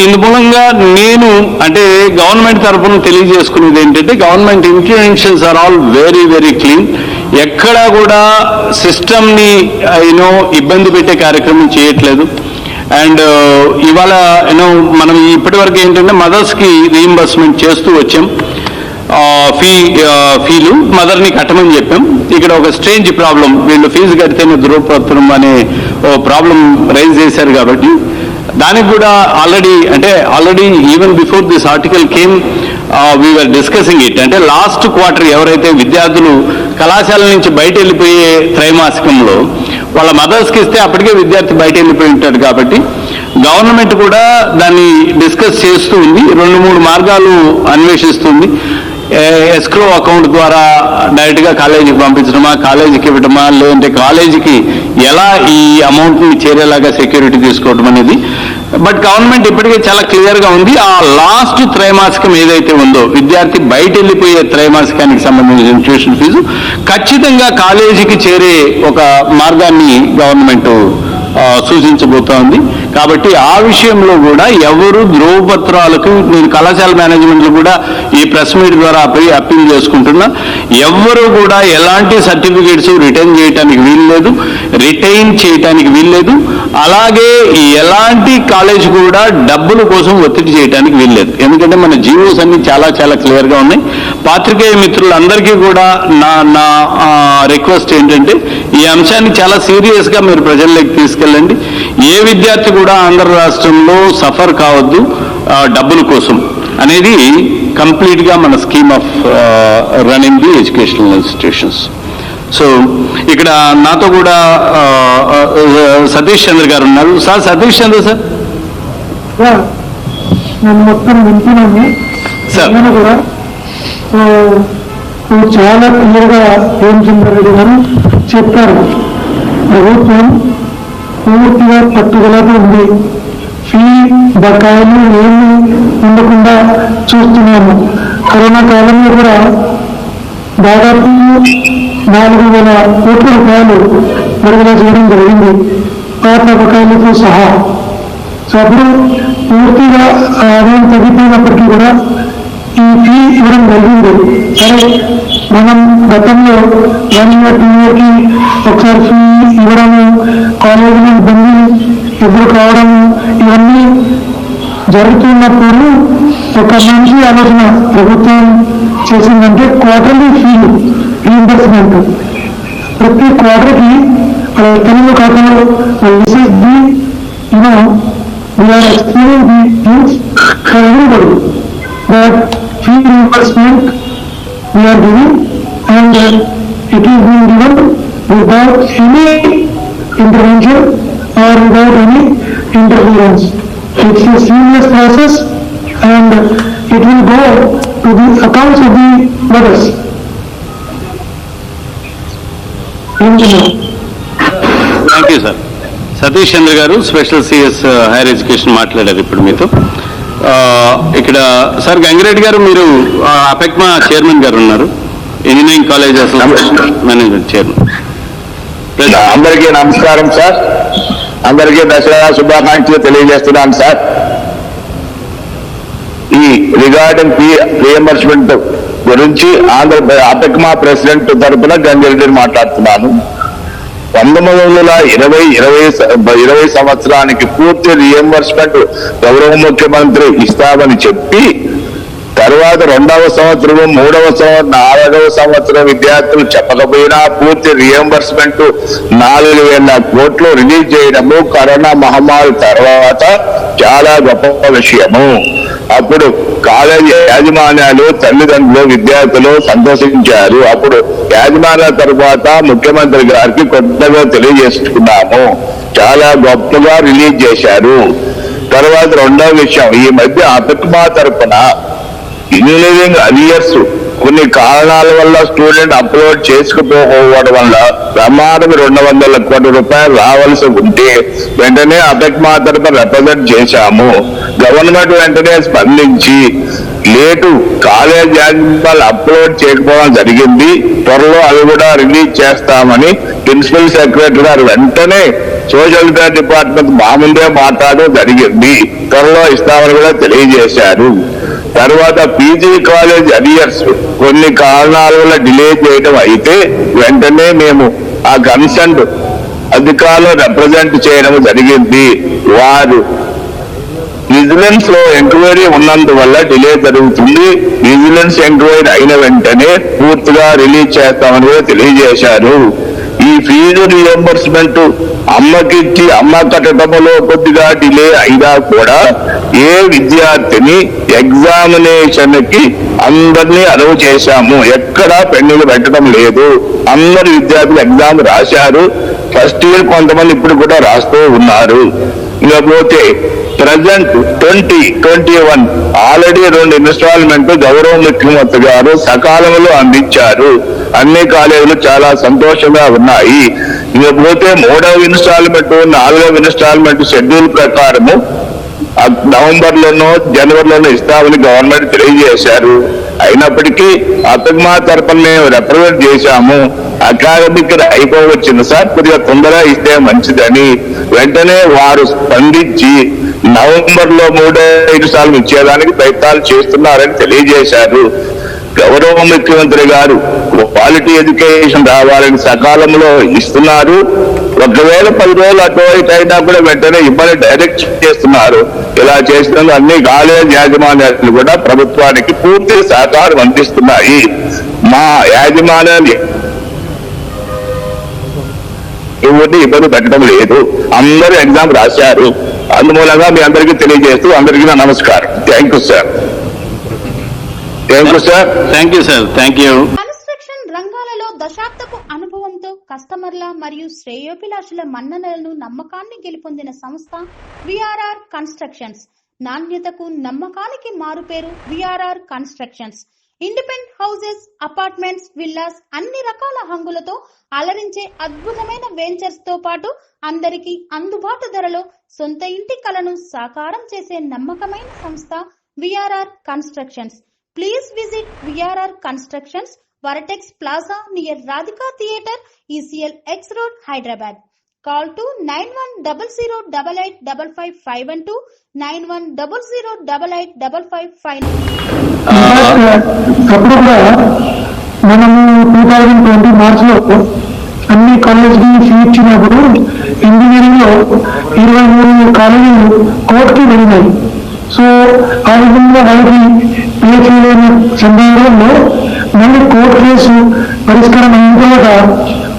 ఇందు మూలంగా నేను అంటే గవర్నమెంట్ తరఫున తెలియజేసుకునేది ఏంటంటే government intentions are all very very clean. ఎక్కడా కూడా సిస్టమ్ని ఇబ్బంది పెట్టే కార్యక్రమం చేయట్లేదు. అండ్ ఇవాళ మనం ఇప్పటివరకు ఏంటంటే మదర్స్కి రీయింబర్స్మెంట్ చేస్తూ వచ్చాం. ఫీలు మదర్ని కట్టమని చెప్పాం. ఇక్కడ ఒక స్ట్రేంజ్ ప్రాబ్లం, వీళ్ళు ఫీజు కడితేనే ధృవపత్రం అనే ప్రాబ్లం రైజ్ చేశారు కాబట్టి దానికి కూడా already even before this article came we are discussing it. అంటే లాస్ట్ క్వార్టర్ ఎవరైతే విద్యార్థులు కళాశాల నుంచి బయట వెళ్ళిపోయే త్రైమాసికంలో వాళ్ళ మదర్స్కి ఇస్తే అప్పటికే విద్యార్థి బయట వెళ్ళిపోయి ఉంటాడు కాబట్టి గవర్నమెంట్ కూడా దాన్ని డిస్కస్ చేస్తూ ఉంది. 2-3 మార్గాలు అన్వేషిస్తుంది. ఎస్క్రో అకౌంట్ ద్వారా డైరెక్ట్గా కాలేజీకి పంపించడమా, కాలేజీకి ఇవ్వడమా, లేదంటే కాలేజీకి ఎలా ఈ అమౌంట్ని చేరేలాగా సెక్యూరిటీ తీసుకోవడం అనేది. బట్ గవర్నమెంట్ ఇప్పటికే చాలా క్లియర్గా ఉంది. ఆ లాస్ట్ త్రైమాసికం ఏదైతే ఉందో విద్యార్థి బయట వెళ్ళిపోయే త్రైమాసికానికి సంబంధించిన ట్యూషన్ ఫీజు ఖచ్చితంగా కాలేజీకి చేరే ఒక మార్గాన్ని గవర్నమెంట్ సూచించబోతోంది. కాబట్టి ఆ విషయంలో కూడా ఎవరు ధ్రువపత్రాలకు, నేను కళాశాల మేనేజ్మెంట్లు కూడా ఈ ప్రెస్ మీట్ ద్వారా అప్పీల్ చేసుకుంటున్నా, ఎవ్వరూ కూడా ఎలాంటి సర్టిఫికేట్స్ రిటైన్ చేయడానికి వీల్లేదు. అలాగే ఎలాంటి కాలేజ్ కూడా డబ్బుల కోసం ఒత్తిడి చేయడానికి వీల్లేదు. ఎందుకంటే మన జీవోస్ అన్ని చాలా చాలా క్లియర్గా ఉన్నాయి. పాత్రికేయ మిత్రులందరికీ కూడా నా రిక్వెస్ట్ ఏంటంటే ఈ అంశాన్ని చాలా సీరియస్గా మీరు ప్రజల్లోకి తీసుకెళ్ళండి. ఏ విద్యార్థి కూడా ఆంధ్ర రాష్ట్రంలో సఫర్ కావద్దు డబ్బుల కోసం అనేది కంప్లీట్గా మన scheme of running the educational institutions. So ఇక్కడ నాతో కూడా సతీష్ చంద్ర గారు ఉన్నారు. సార్ సతీష్ చంద్ర సార్ నేను మొత్తం వింటున్నాను సార్. కూడా చాలా క్లియర్గా రెడ్డి గారు చెప్పారు. ప్రభుత్వం పూర్తిగా పట్టుదలతో ఉంది. ఫీ బకాయిలు ఏమి ఉండకుండా చూస్తున్నాము. కరోనా కాలంలో కూడా దాదాపు 4,000 కోట్ల రూపాయలు విడుదల చేయడం జరిగింది, పాత బకాయిలతో సహా. సో అప్పుడు పూర్తిగా ఆదాయం తగ్గిపోయినప్పటికీ కూడా ఈ ఫీ ఇవ్వడం జరిగింది. సరే, మనం గతంలో 1 year 2 yearకి ఒకసారి ఫీ ఇవ్వడము, కాలేజీలో ఇబ్బంది ఎదురు కావడము, ఇవన్నీ జరుగుతున్నప్పుడు ఒక మంచి ఆలోచన ప్రభుత్వం చేసిందంటే క్వార్టర్లీ ఫీలు రీయింబర్స్మెంట్. ప్రతి క్వార్టర్కి తెలుగు ఖాతాలో we are explaining the things for everybody that fee reimbursement we are giving and it is being given without any intervention or without any interference. It's a seamless process and it will go to the accounts of the mothers. Thank you sir. Satish Chandra గారు స్పెషల్ సిఎస్ హైయర్ ఎడ్యుకేషన్ మాట్లాడారు ఇప్పుడు మీతో. ఇక్కడ సార్ గంగిరెడ్డి గారు, మీరు అపెక్మా చైర్మన్ గారు ఉన్నారు, engineering college association management chairman. అందరికీ నమస్కారం సార్. అందరికీ దసరా శుభాకాంక్షలు తెలియజేస్తున్నాను సార్. ఈ రిగార్డింగ్ ఫీ రియంబర్స్మెంట్ గురించి అపెక్మా ప్రెసిడెంట్ తరఫున గంగిరెడ్డిని మాట్లాడుతున్నాను. 1920 సంవత్సరానికి పూర్తి రియంబర్స్మెంట్ గౌరవ ముఖ్యమంత్రి ఇస్తామని చెప్పి, తర్వాత 2వ సంవత్సరం, 3వ సంవత్సరం, 4వ సంవత్సరం విద్యార్థులు చెప్పకపోయినా పూర్తి రియంబర్స్మెంట్ 4,000 కోట్లు రిలీజ్ చేయడము కరోనా మహమ్మారి తర్వాత చాలా గొప్ప విషయము. అప్పుడు కాలేజీ యాజమాన్యాలు, తల్లిదండ్రులు, విద్యార్థులు సంతోషించారు. అప్పుడు యాజమాన్యాల తర్వాత ముఖ్యమంత్రి గారికి కొత్తగా తెలియజేసుకున్నాము, చాలా గొప్పగా రిలీజ్ చేశారు. తర్వాత 2వ విషయం, ఈ మధ్య అపెక్మా తరఫున ఇంజనీరింగ్ అరియర్స్ కొన్ని కారణాల వల్ల స్టూడెంట్ అప్లోడ్ చేసుకుపోవడం వల్ల ప్రమాదం 200 కోట్ల రూపాయలు రావాల్సి ఉంటే వెంటనే అపెక్మా తరఫున రిప్రజెంట్ చేశాము. గవర్నమెంట్ వెంటనే స్పందించి లేటు కాలేజ్ యాజమాన్యాలు అప్లోడ్ చేయకపోవడం జరిగింది, త్వరలో అవి కూడా రిలీజ్ చేస్తామని ప్రిన్సిపల్ సెక్రటరీ గారు వెంటనే సోషల్ వెల్ఫేర్ డిపార్ట్మెంట్ మా ముందే మాట్లాడడం జరిగింది, త్వరలో ఇస్తామని కూడా తెలియజేశారు. తర్వాత పీజీ కాలేజ్ అరియర్స్ కొన్ని కారణాల వల్ల డిలే చేయడం అయితే వెంటనే మేము ఆ కన్సర్న్ అధికారులు రిప్రజెంట్ చేయడం జరిగింది. వారు విజిలెన్స్ లో ఎంక్వైరీ ఉన్నందువల్ల డిలే జరుగుతుంది, విజిలెన్స్ ఎంక్వైరీ అయిన వెంటనే పూర్తిగా రిలీజ్ చేస్తామని కూడా తెలియజేశారు. ఈ ఫీజు రియంబర్స్మెంట్ అమ్మకిచ్చి అమ్మ కట్టడంలో కొద్దిగా డిలే అయినా కూడా ఏ విద్యార్థిని ఎగ్జామినేషన్ కి అందరినీ అలవ్ చేశాము, ఎక్కడా పెండింగ్ పెట్టడం లేదు. అందరు విద్యార్థులు ఎగ్జామ్ రాశారు. ఫస్ట్ ఇయర్ కొంతమంది ఇప్పుడు కూడా రాస్తూ ఉన్నారు. ఇకపోతే ప్రజెంట్ 2021 ఆల్రెడీ 2 ఇన్స్టాల్మెంట్ గౌరవ ముఖ్యమంత్రి గారు సకాలంలో అందించారు. అన్ని కాలేజీలు చాలా సంతోషంగా ఉన్నాయి. ఇకపోతే 3వ ఇన్స్టాల్మెంట్ 4వ ఇన్స్టాల్మెంట్ షెడ్యూల్ ప్రకారము నవంబర్లోనో జనవరిలోనో ఇస్తామని గవర్నమెంట్ తెలియజేశారు. అయినప్పటికీ అతగ్మా తరపున మేము రిప్రజెంట్ చేశాము. అకాడమిక్ అయిపోవచ్చింది సార్, కొద్దిగా తొందరగా ఇస్తే మంచిదని. వెంటనే వారు స్పందించి నవంబర్లో 3 సార్లు ఇచ్చేదానికి ప్రయత్నాలు చేస్తున్నారని తెలియజేశారు. గౌరవ ముఖ్యమంత్రి గారు క్వాలిటీ ఎడ్యుకేషన్ రావాలని సకాలంలో ఇస్తున్నారు. ఒకవేళ 10 రోజులు అటు ఇటు అయినా కూడా వెంటనే ఇబ్బంది డైరెక్ట్ చేస్తున్నారు. ఇలా చేసినందుకు అన్ని కాలేజ్ యాజమాన్యాలు కూడా ప్రభుత్వానికి పూర్తి సహకారం అందిస్తున్నాయి. మా యాజమాన్యాలు ఎవరిని ఇబ్బంది పెట్టడం లేదు, అందరూ ఎగ్జామ్ రాశారు. అందుమూలంగా మీ అందరికీ తెలియజేస్తూ అందరికీ నా నమస్కారం. Thank you sir. Thank you sir. Thank you sir. Thank you. Construction రంగాలలో దశాబ్దపు అనుభవంతో కస్టమర్ల మరియు శ్రేయోభిలాషుల మన్ననలను నమ్మకాన్ని గెలుపొందిన సంస్థ విఆర్ఆర్ కన్స్ట్రక్షన్స్. నాణ్యతకు నమ్మకానికి మారుపేరు VRR constructions. Independent houses, apartments, villas అన్ని రకాల హంగులతో అలరించే అద్భుతమైన వెంచర్స్ తో పాటు అందరికీ అందుబాటు ధరలో సొంత ఇంటి కలను సాకారం చేసే నమ్మకమైన సంస్థ VRR constructions. Please visit VRR Constructions, Varatex Plaza near Radhika Theatre, ECL X Road, Hyderabad. Call to 9100885551 9100885559. అప్పుడు కూడా మనము 2020 మార్చిలో అన్ని కాలేజీకి ఫీ ఇచ్చినప్పుడు ఇంజనీరింగ్ లో 23 కాలేజీలు కోర్టుకి వెళ్ళినాయి. సో ఆ విధంగా వారికి పే చేయలేని సందర్భంలో మళ్ళీ కోర్టు కేసు పరిష్కారం అయిన తర్వాత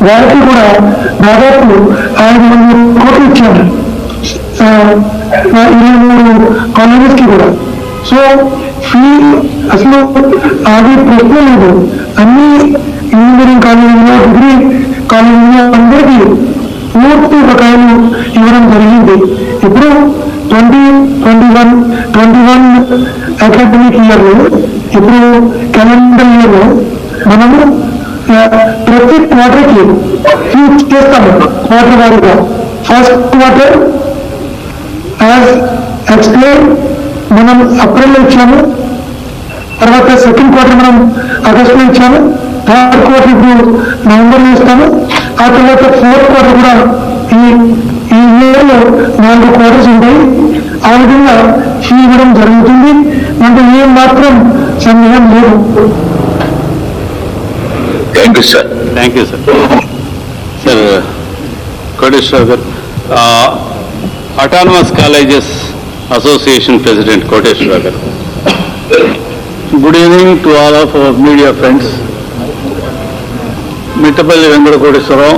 వారికి కూడా దాదాపు 500 కోట్లు ఇచ్చారు 23 కాలేజెస్కి కూడా. సో ఫీ అసలు అది ప్రశ్న లేదు. అన్ని ఇంజనీరింగ్ కాలేజీలో, డిగ్రీ కాలేజీలో అందరికీ పూర్తి బకాయిలు ఇవ్వడం జరిగింది. ఇప్పుడు 2021 అకాడమిక్ ఇయర్ లో, ఇప్పుడు క్యాలెండర్ ఇయర్ లో మనము ప్రతి క్వార్టర్కి ఫీ చేస్తాము. క్వార్టర్ వారీగా ఫస్ట్ క్వార్టర్ యాజ్ ఎక్స్ప్లెయిన్ మనం ఏప్రిల్లో ఇచ్చాము, తర్వాత సెకండ్ క్వార్టర్ మనం ఆగస్టులో ఇచ్చాము, థర్డ్ క్వార్టర్ ఇప్పుడు నవంబర్లో ఇస్తాము. ఆ తర్వాత ఫోర్త్ క్వార్టర్ కూడా ఈ ఇయర్లో 4 క్వార్టర్స్ ఉంటాయి. ఆ విధంగా ఫీ ఇవ్వడం జరుగుతుంది. అంటే ఏం మాత్రం సందేహం లేదు. Thank you sir. Thank you sir. Sir Koteswara గారు, autonomous colleges association president Koteswara గారు. Good evening to all of our media friends. Mittapalli Venkata Koteswararao,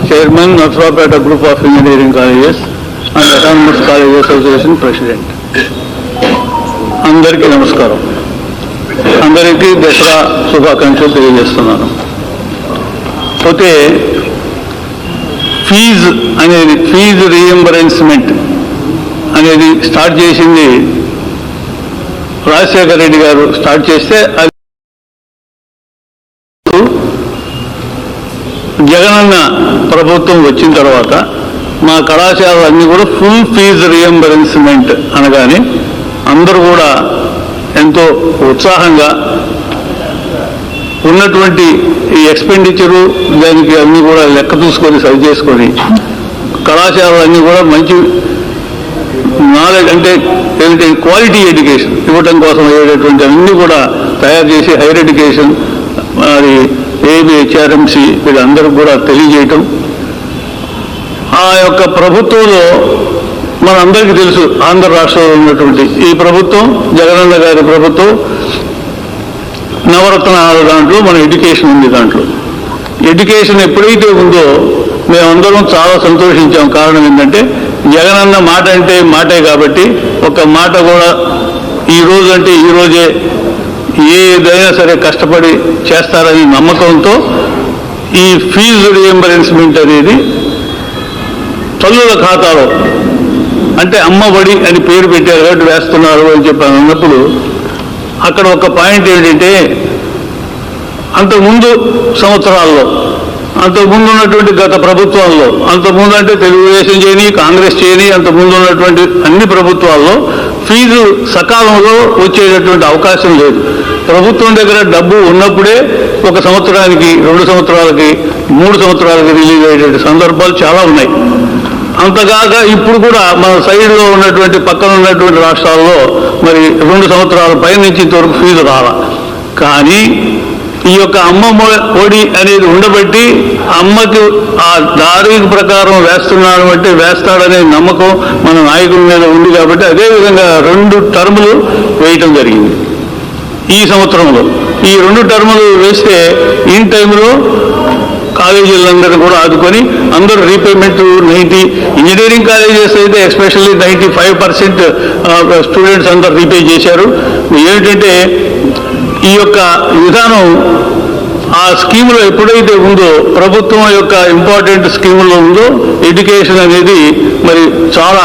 chairman Narasaraopet group of engineering colleges and autonomous colleges association president. అందరికీ నమస్కారం. అందరికీ దసరా శుభాకాంక్షలు తెలియజేస్తున్నాను. పోతే ఫీజు రీఎంబర్స్మెంట్ అనేది స్టార్ట్ చేసింది రాజశేఖర రెడ్డి గారు స్టార్ట్ చేస్తే, అది జగనన్న ప్రభుత్వం వచ్చిన తర్వాత మా కళాశాలన్నీ కూడా ఫుల్ ఫీజు రీఎంబర్స్మెంట్ అనగానే అందరూ కూడా ఎంతో ఉత్సాహంగా ఉన్నటువంటి ఈ ఎక్స్పెండిచరు దానికి అన్ని కూడా లెక్క చూసుకొని సరి చేసుకొని కళాశాలన్నీ కూడా మంచి నాలెడ్జ్ అంటే ఏంటంటే క్వాలిటీ ఎడ్యుకేషన్ ఇవ్వటం కోసం అయ్యేటటువంటి అన్నీ కూడా తయారు చేసి హైయర్ ఎడ్యుకేషన్ మరి ఏబి హెచ్ఆర్ఎంసి వీళ్ళందరూ కూడా తెలియజేయటం. ఆ యొక్క ప్రభుత్వంలో మనందరికీ తెలుసు, ఆంధ్ర రాష్ట్రంలో ఉన్నటువంటి ఈ ప్రభుత్వం, జగనన్న గారి ప్రభుత్వం, నవరత్నాల దాంట్లో మన ఎడ్యుకేషన్ ఉంది. దాంట్లో ఎడ్యుకేషన్ ఎప్పుడైతే ఉందో మేమందరం చాలా సంతోషించాం. కారణం ఏంటంటే జగనన్న మాట అంటే మాటే కాబట్టి ఒక మాట కూడా ఈ రోజు అంటే ఈ రోజే ఏదైనా సరే కష్టపడి చేస్తారని నమ్మకంతో ఈ ఫీజు రియంబర్స్మెంట్ అనేది తల్లుల ఖాతాలో అంటే అమ్మఒడి అని పేరు పెట్టారు కాబట్టి వేస్తున్నారు అని చెప్పాను అన్నప్పుడు అక్కడ ఒక పాయింట్ ఏంటంటే అంతకుముందు సంవత్సరాల్లో, అంతకుముందు ఉన్నటువంటి గత ప్రభుత్వాల్లో, అంతకుముందు అంటే తెలుగుదేశం చేయని కాంగ్రెస్ చేయని అంతకుముందు ఉన్నటువంటి అన్ని ప్రభుత్వాల్లో ఫీజు సకాలంలో వచ్చేటటువంటి అవకాశం లేదు. ప్రభుత్వం దగ్గర డబ్బు ఉన్నప్పుడే 1 సంవత్సరానికి, 2 సంవత్సరాలకి, 3 సంవత్సరాలకి రిలీజ్ అయ్యేటువంటి సందర్భాలు చాలా ఉన్నాయి. అంతకాక ఇప్పుడు కూడా మన సైడ్లో ఉన్నటువంటి పక్కన ఉన్నటువంటి రాష్ట్రాల్లో మరి 2 సంవత్సరాల పై నుంచి ఇంతవరకు ఫీజు రాలా. కానీ ఈ యొక్క అమ్మ ఒడి అనేది ఉండబట్టి అమ్మకి ఆ దారి ప్రకారం వేస్తున్నాడు అంటే వేస్తాడనే నమ్మకం మన నాయకుల మీద ఉంది కాబట్టి అదేవిధంగా 2 టర్ములు వేయటం జరిగింది ఈ సంవత్సరంలో. ఈ 2 టర్ములు వేస్తే ఇన్ టైంలో కాలేజీలందరూ కూడా ఆదుకొని అందరూ రీపేమెంట్ 90, ఇంజనీరింగ్ కాలేజెస్ అయితే ఎస్పెషల్లీ 95% స్టూడెంట్స్ అందరూ రీపే చేశారు. ఏమిటంటే ఈ యొక్క విధానం ఆ స్కీములో ఎప్పుడైతే ఉందో, ప్రభుత్వం యొక్క ఇంపార్టెంట్ స్కీములో ఉందో ఎడ్యుకేషన్ అనేది మరి చాలా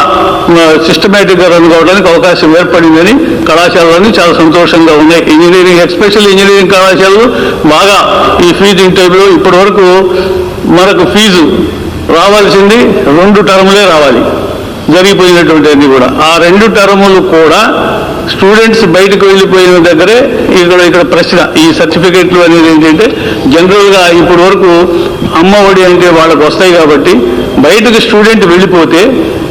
సిస్టమేటిక్గా రన్ కావడానికి అవకాశం ఏర్పడిందని కళాశాలలన్నీ చాలా సంతోషంగా ఉన్నాయి. ఇంజనీరింగ్, ఎస్పెషల్లీ ఇంజనీరింగ్ కళాశాలలు బాగా ఈ ఫీజు ఇన్ టైంలో ఇప్పటి వరకు మనకు ఫీజు రావాల్సింది 2 టర్ములే రావాలి జరిగిపోయినటువంటి అన్ని కూడా. ఆ 2 టర్ములు కూడా స్టూడెంట్స్ బయటకు వెళ్ళిపోయిన దగ్గరే ఇక్కడ ప్రశ్న, ఈ సర్టిఫికెట్లు అనేది ఏంటంటే జనరల్గా ఇప్పటి వరకు అమ్మ ఒడి అంటే వాళ్ళకు వస్తాయి కాబట్టి బయటకు స్టూడెంట్ వెళ్ళిపోతే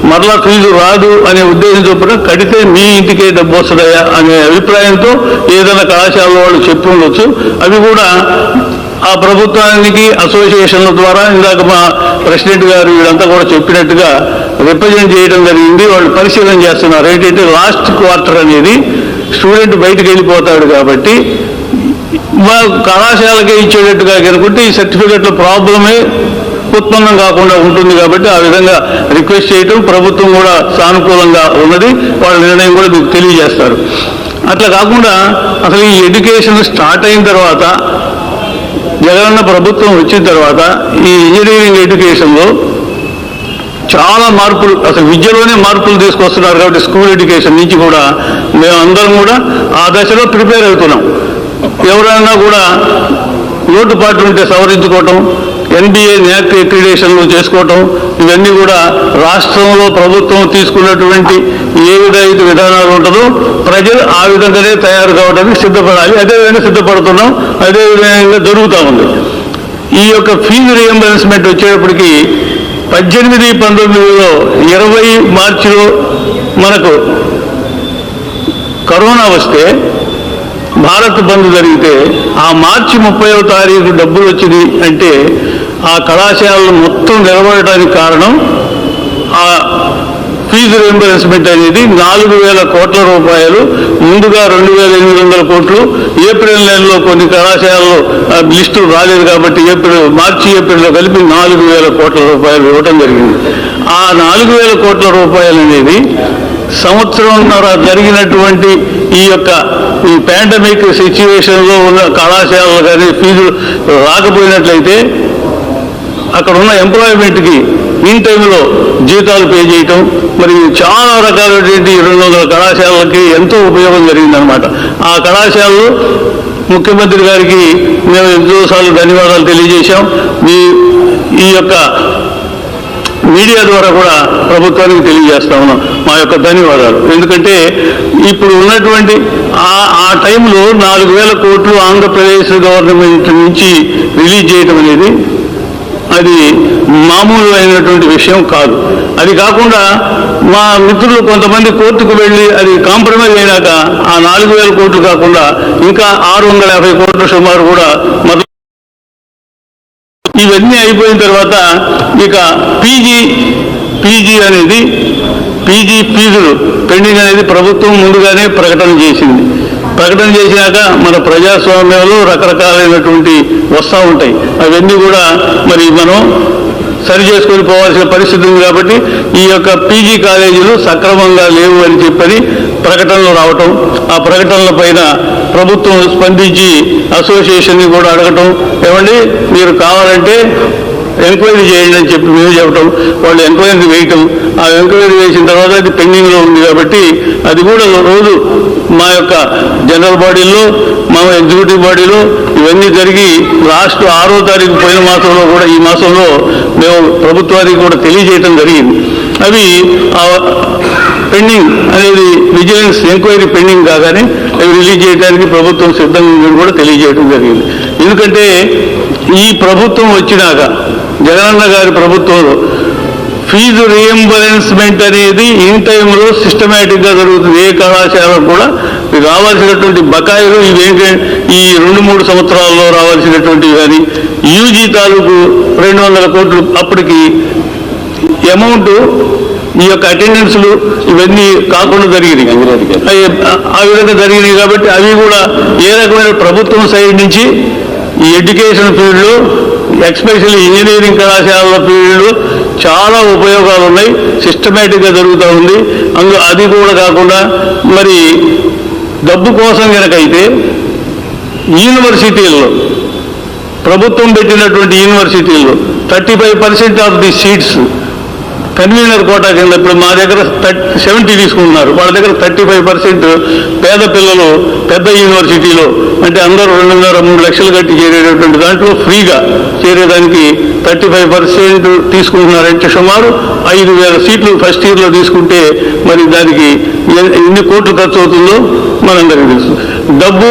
మరలా ఫీజు రాదు అనే ఉద్దేశం చొప్పున కడితే మీ ఇంటికే డబ్బు వస్తుందయా అనే అభిప్రాయంతో ఏదైనా కళాశాల వాళ్ళు చెప్పి ఉండొచ్చు. అవి కూడా ఆ ప్రభుత్వానికి అసోసియేషన్ల ద్వారా ఇందాక మా ప్రెసిడెంట్ గారు వీళ్ళంతా కూడా చెప్పినట్టుగా రిప్రజెంట్ చేయడం జరిగింది. వాళ్ళు పరిశీలన చేస్తున్నారు. ఏంటంటే లాస్ట్ క్వార్టర్ అనేది స్టూడెంట్ బయటకు వెళ్ళిపోతాడు కాబట్టి కళాశాలకే ఇచ్చేటట్టుగా కనుకుంటే ఈ సర్టిఫికెట్ల ప్రాబ్లమే ఉత్పన్నం కాకుండా ఉంటుంది కాబట్టి ఆ విధంగా రిక్వెస్ట్ చేయటం ప్రభుత్వం కూడా సానుకూలంగా ఉన్నది. వాళ్ళ నిర్ణయం కూడా మీకు తెలియజేస్తారు. అట్లా కాకుండా అసలు ఈ ఎడ్యుకేషన్ స్టార్ట్ అయిన తర్వాత, జగనన్న ప్రభుత్వం వచ్చిన తర్వాత ఈ ఇంజనీరింగ్ ఎడ్యుకేషన్లో చాలా మార్పులు, అసలు విద్యలోనే మార్పులు తీసుకొస్తున్నారు కాబట్టి స్కూల్ ఎడ్యుకేషన్ నుంచి కూడా మేమందరం కూడా ఆ దశలో ప్రిపేర్ అవుతున్నాం. ఎవరైనా కూడా లోటుపాట్లు ఉంటే సవరించుకోవటం, NBA NAAC అక్రిడేషన్లు చేసుకోవటం, ఇవన్నీ కూడా రాష్ట్రంలో ప్రభుత్వం తీసుకున్నటువంటి ఏ విధంగా విధానాలు ఉంటుందో ప్రజలు ఆ విధంగానే తయారు కావడానికి సిద్ధపడాలి. అదేవిధంగా సిద్ధపడుతున్నాం, అదేవిధంగా జరుగుతూ ఉంది. ఈ యొక్క ఫీజు రియంబర్స్మెంట్ వచ్చేటప్పటికి 18, 19లో 20 మార్చిలో మనకు కరోనా వస్తే భారత్ బంద్ జరిగితే ఆ మార్చి 30వ తారీఖు డబ్బులు వచ్చింది అంటే ఆ కళాశాలలు మొత్తం నిలబడటానికి కారణం ఆ ఫీజు రియంబర్స్మెంట్ అనేది 4,000 కోట్ల రూపాయలు. ముందుగా 2,800 కోట్లు ఏప్రిల్ నెలలో కొన్ని కళాశాలలు లిస్టులు రాలేదు కాబట్టి మార్చి ఏప్రిల్లో కలిపి 4,000 కోట్ల రూపాయలు ఇవ్వటం జరిగింది. ఆ 4,000 కోట్ల రూపాయలు అనేది సంవత్సరంన్నర జరిగినటువంటి ఈ పాండమిక్ సిచ్యువేషన్లో ఉన్న కళాశాలలు కానీ ఫీజు రాకపోయినట్లయితే అక్కడ ఉన్న ఎంప్లాయ్మెంట్కి ఇన్ టైంలో జీతాలు పే చేయటం, మరి చాలా రకాలైనటువంటి 200 కళాశాలలకి ఎంతో ఉపయోగం జరిగిందనమాట. ఆ కళాశాలలు ముఖ్యమంత్రి గారికి మేము ఎన్నోసార్లు ధన్యవాదాలు తెలియజేశాం. ఈ యొక్క మీడియా ద్వారా కూడా ప్రభుత్వానికి తెలియజేస్తా ఉన్నాం మా యొక్క ధన్యవాదాలు. ఎందుకంటే ఇప్పుడు ఉన్నటువంటి ఆ టైంలో 4,000 కోట్లు ఆంధ్రప్రదేశ్ గవర్నమెంట్ నుంచి రిలీజ్ చేయడం అనేది అది మామూలు అయినటువంటి విషయం కాదు. అది కాకుండా మా మిత్రులు కొంతమంది కోర్టుకు వెళ్ళి అది కాంప్రమైజ్ అయినాక ఆ 4,000 కోట్లు కాకుండా ఇంకా 650 కోట్లు సుమారు కూడా ఇవన్నీ అయిపోయిన తర్వాత ఇక పీజీ అనేది పీజీ ఫీజులు పెండింగ్ అనేది ప్రభుత్వం ముందుగానే ప్రకటన చేసింది. ప్రకటన చేసినాక మన ప్రజాస్వామ్యంలో రకరకాలైనటువంటి వస్తూ ఉంటాయి. అవన్నీ కూడా మరి మనం సరి చేసుకొని పోవాల్సిన పరిస్థితి ఉంది. కాబట్టి ఈ యొక్క పీజీ కాలేజీలు సక్రమంగా లేవు అని చెప్పని ప్రకటనలు రావటం, ఆ ప్రకటనల పైన ప్రభుత్వం స్పందించి అసోసియేషన్ని కూడా అడగటం, ఏమండి మీరు కావాలంటే ఎంక్వైరీ చేయండి అని చెప్పి మేము చెప్పటం, వాళ్ళు ఎంక్వైరీ వేయటం, ఆ ఎంక్వైరీ వేసిన తర్వాత అది పెండింగ్లో ఉంది. కాబట్టి అది కూడా రోజు మా యొక్క జనరల్ బాడీలో, మా ఎగ్జిక్యూటివ్ బాడీలో ఇవన్నీ జరిగి లాస్ట్ 6వ తారీఖు పోయిన మాసంలో కూడా ఈ మాసంలో మేము ప్రభుత్వానికి కూడా తెలియజేయటం జరిగింది. అవి పెండింగ్ అనేది విజిలెన్స్ ఎంక్వైరీ పెండింగ్ కాగానే అవి రిలీజ్ చేయడానికి ప్రభుత్వం సిద్ధంగా ఉందని కూడా తెలియజేయడం జరిగింది. ఎందుకంటే ఈ ప్రభుత్వం వచ్చినాక జగనన్న గారి ప్రభుత్వంలో ఫీజు రీఎంబర్స్మెంట్ అనేది ఇన్ టైంలో సిస్టమేటిక్గా జరుగుతుంది. ఏ కళాశాలకు కూడా రావాల్సినటువంటి బకాయిలు ఇవేంటి ఈ 2-3 సంవత్సరాల్లో రావాల్సినటువంటివి కానీ యూజీ తాలూకు 200 కోట్లు అప్పటికి అమౌంట్ ఈ యొక్క అటెండెన్స్లు ఇవన్నీ కాకుండా జరిగినాయి. ఆ విధంగా జరిగినాయి. కాబట్టి అవి కూడా ఏ రకమైన ప్రభుత్వం సైడ్ నుంచి ఈ ఎడ్యుకేషన్ ఫీల్డ్లో ఎక్స్పెషల్లీ ఇంజనీరింగ్ కళాశాలల ఫీల్డ్లో చాలా ఉపయోగాలు ఉన్నాయి. సిస్టమేటిక్గా జరుగుతూ ఉంది. అది కూడా కాకుండా మరి డబ్బు కోసం కనుకైతే యూనివర్సిటీల్లో ప్రభుత్వం పెట్టినటువంటి యూనివర్సిటీల్లో 35% of the seats convener quota కింద ఇప్పుడు మా దగ్గర 70 తీసుకుంటున్నారు. వాళ్ళ దగ్గర 35% పేద పిల్లలు పెద్ద యూనివర్సిటీలో అంటే అందరూ 2.5-3 లక్షలు కట్టి చేరేటటువంటి దాంట్లో ఫ్రీగా చేరేదానికి 35% తీసుకుంటున్నారంటే సుమారు 5,000 సీట్లు ఫస్ట్ ఇయర్లో తీసుకుంటే మరి దానికి ఎన్ని కోట్లు ఖర్చు అవుతుందో మనందరికీ తెలుసు. డబ్బు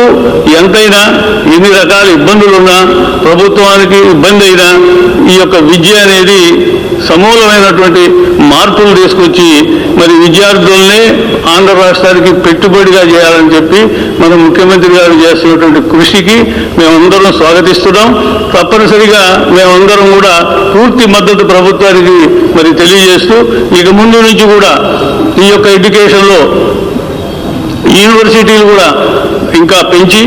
ఎంతైనా ఎన్ని రకాల ఇబ్బందులున్నా ప్రభుత్వానికి ఇబ్బంది అయినా ఈ యొక్క విద్య అనేది సమూలమైనటువంటి మార్పులు తీసుకొచ్చి మరి విద్యార్థుల్నే ఆంధ్ర రాష్ట్రానికి పెట్టుబడిగా చేయాలని చెప్పి మన ముఖ్యమంత్రి గారు చేస్తున్నటువంటి కృషికి మేమందరం స్వాగతిస్తున్నాం. తప్పనిసరిగా మేమందరం కూడా పూర్తి మద్దతు ప్రభుత్వానికి మరి తెలియజేస్తూ ఇక ముందు నుంచి కూడా ఈ యొక్క ఎడ్యుకేషన్లో యూనివర్సిటీలు కూడా ఇంకా పెంచి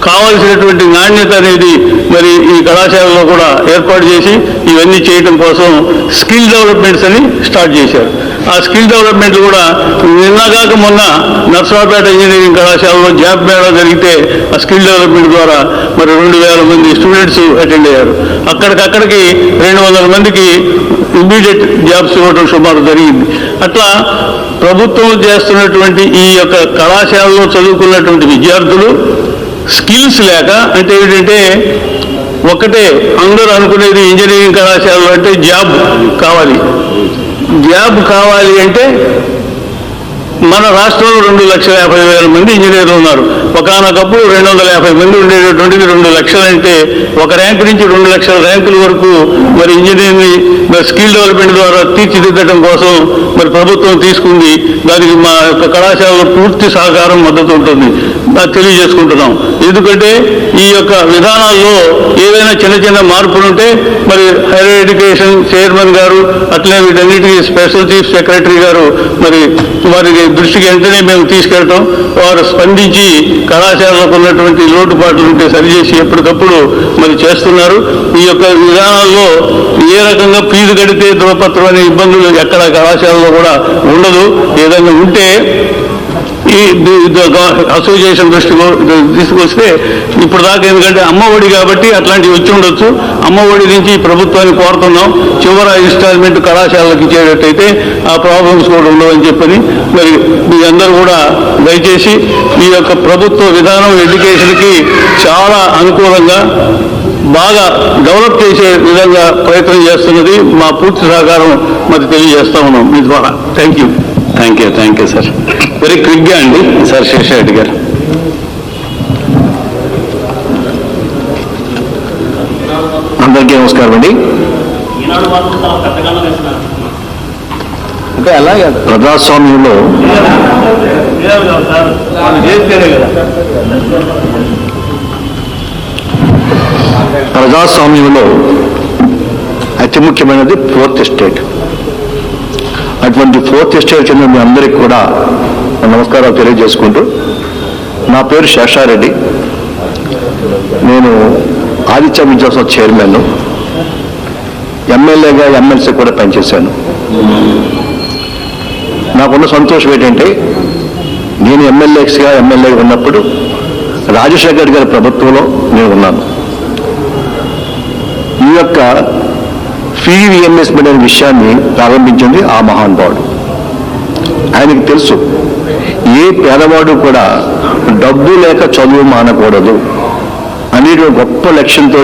కావాల్సినటువంటి నాణ్యత అనేది మరి ఈ కళాశాలలో కూడా ఏర్పాటు చేసి ఇవన్నీ చేయడం కోసం స్కిల్ డెవలప్మెంట్స్ అని స్టార్ట్ చేశారు. ఆ స్కిల్ డెవలప్మెంట్ కూడా నిన్నగాక మొన్న నర్సరావుపేట ఇంజనీరింగ్ కళాశాలలో జాబ్ మేళా జరిగితే ఆ స్కిల్ డెవలప్మెంట్ ద్వారా మరి 2,000 మంది స్టూడెంట్స్ అటెండ్ అయ్యారు. అక్కడికి 200 మందికి ఇమ్మీడియట్ జాబ్స్ ఇవ్వడం సుమారు జరిగింది. అట్లా ప్రభుత్వం చేస్తున్నటువంటి ఈ యొక్క కళాశాలలో చదువుకున్నటువంటి విద్యార్థులు స్కిల్స్ లేక అంటే ఏంటంటే ఒకటే అందరూ అనుకునేది ఇంజనీరింగ్ కళాశాలలో అంటే జాబ్ కావాలి అంటే మన రాష్ట్రంలో 2,50,000 మంది ఇంజనీర్లు ఉన్నారు. ఒకనొకప్పుడు 250 మంది ఉండేటటువంటిది 2 లక్షలు అంటే ఒక ర్యాంక్ నుంచి 2 లక్షల ర్యాంకుల వరకు మరి ఇంజనీరింగ్ స్కిల్ డెవలప్మెంట్ ద్వారా తీర్చిదిద్దడం కోసం మరి ప్రభుత్వం తీసుకుంది. దానికి మా యొక్క కళాశాలలో పూర్తి సహకారం మద్దతు ఉంటుంది తెలియజేసుకుంటున్నాం. ఎందుకంటే ఈ యొక్క విధానాల్లో ఏదైనా చిన్న మార్పులు ఉంటే మరి హైయర్ ఎడ్యుకేషన్ చైర్మన్ గారు అట్లే వీటన్నిటికీ స్పెషల్ చీఫ్ సెక్రటరీ గారు మరి వారి దృష్టికి వెంటనే మేము తీసుకెళ్ళటం, వారు స్పందించి కళాశాలకు ఉన్నటువంటి లోటుపాట్లు ఉంటే సరిచేసి ఎప్పటికప్పుడు మరి చేస్తున్నారు. ఈ యొక్క విధానాల్లో ఏ రకంగా ఫీజు కడితే ధ్రువపత్రం అనే ఇబ్బందులు ఎక్కడ కళాశాలలో కూడా ఉండదు. ఏదైనా ఉంటే ఈ అసోసియేషన్ దృష్టిలో తీసుకొస్తే ఇప్పుడు దాకా ఎందుకంటే అమ్మఒడి కాబట్టి అట్లాంటివి వచ్చి ఉండొచ్చు. అమ్మఒడి నుంచి ప్రభుత్వాన్ని కోరుతున్నాం చివరి ఇన్స్టాల్మెంట్ కళాశాలకు ఇచ్చేటట్టయితే ఆ ప్రాబ్లమ్స్ కూడా ఉండవని చెప్పని మరి మీ అందరూ కూడా దయచేసి ఈ యొక్క ప్రభుత్వ విధానం ఎడ్యుకేషన్కి చాలా అనుకూలంగా బాగా డెవలప్ చేసే విధంగా ప్రయత్నం చేస్తున్నది. మా పూర్తి సహకారం మరి తెలియజేస్తా ఉన్నాం మీ ద్వారా. Thank you sir. వెరీ క్విక్గా అండి సార్ శేషారెడ్డి గారు. అందరికీ నమస్కారం అండి. అంటే అలాగే ప్రజాస్వామ్యంలో అతి ముఖ్యమైనది ఫోర్త్ ఎస్టేట్. అటువంటి ఫోర్త్ ఎస్టేట్ చెందిన మీ అందరికీ కూడా నమస్కారాలు తెలియజేసుకుంటూ, నా పేరు శేషారెడ్డి. నేను ఆదిత్య విద్యాసంస్థ చైర్మన్, ఎమ్మెల్యేగా ఎమ్మెల్సీ కూడా పనిచేశాను. నాకున్న సంతోషం ఏంటంటే, నేను ఎమ్మెల్యేగా ఉన్నప్పుడు రాజశేఖర్ గారి ప్రభుత్వంలో నేను ఉన్నాను. ఈ యొక్క ఫీ రీఎంబర్స్మెంట్ అనే విషయాన్ని ప్రారంభించింది ఆ మహానుభావుడు. ఆయనకి తెలుసు, ఏ పేదవాడు కూడా డబ్బు లేక చదువు మానకూడదు అనే గొప్ప లక్ష్యంతో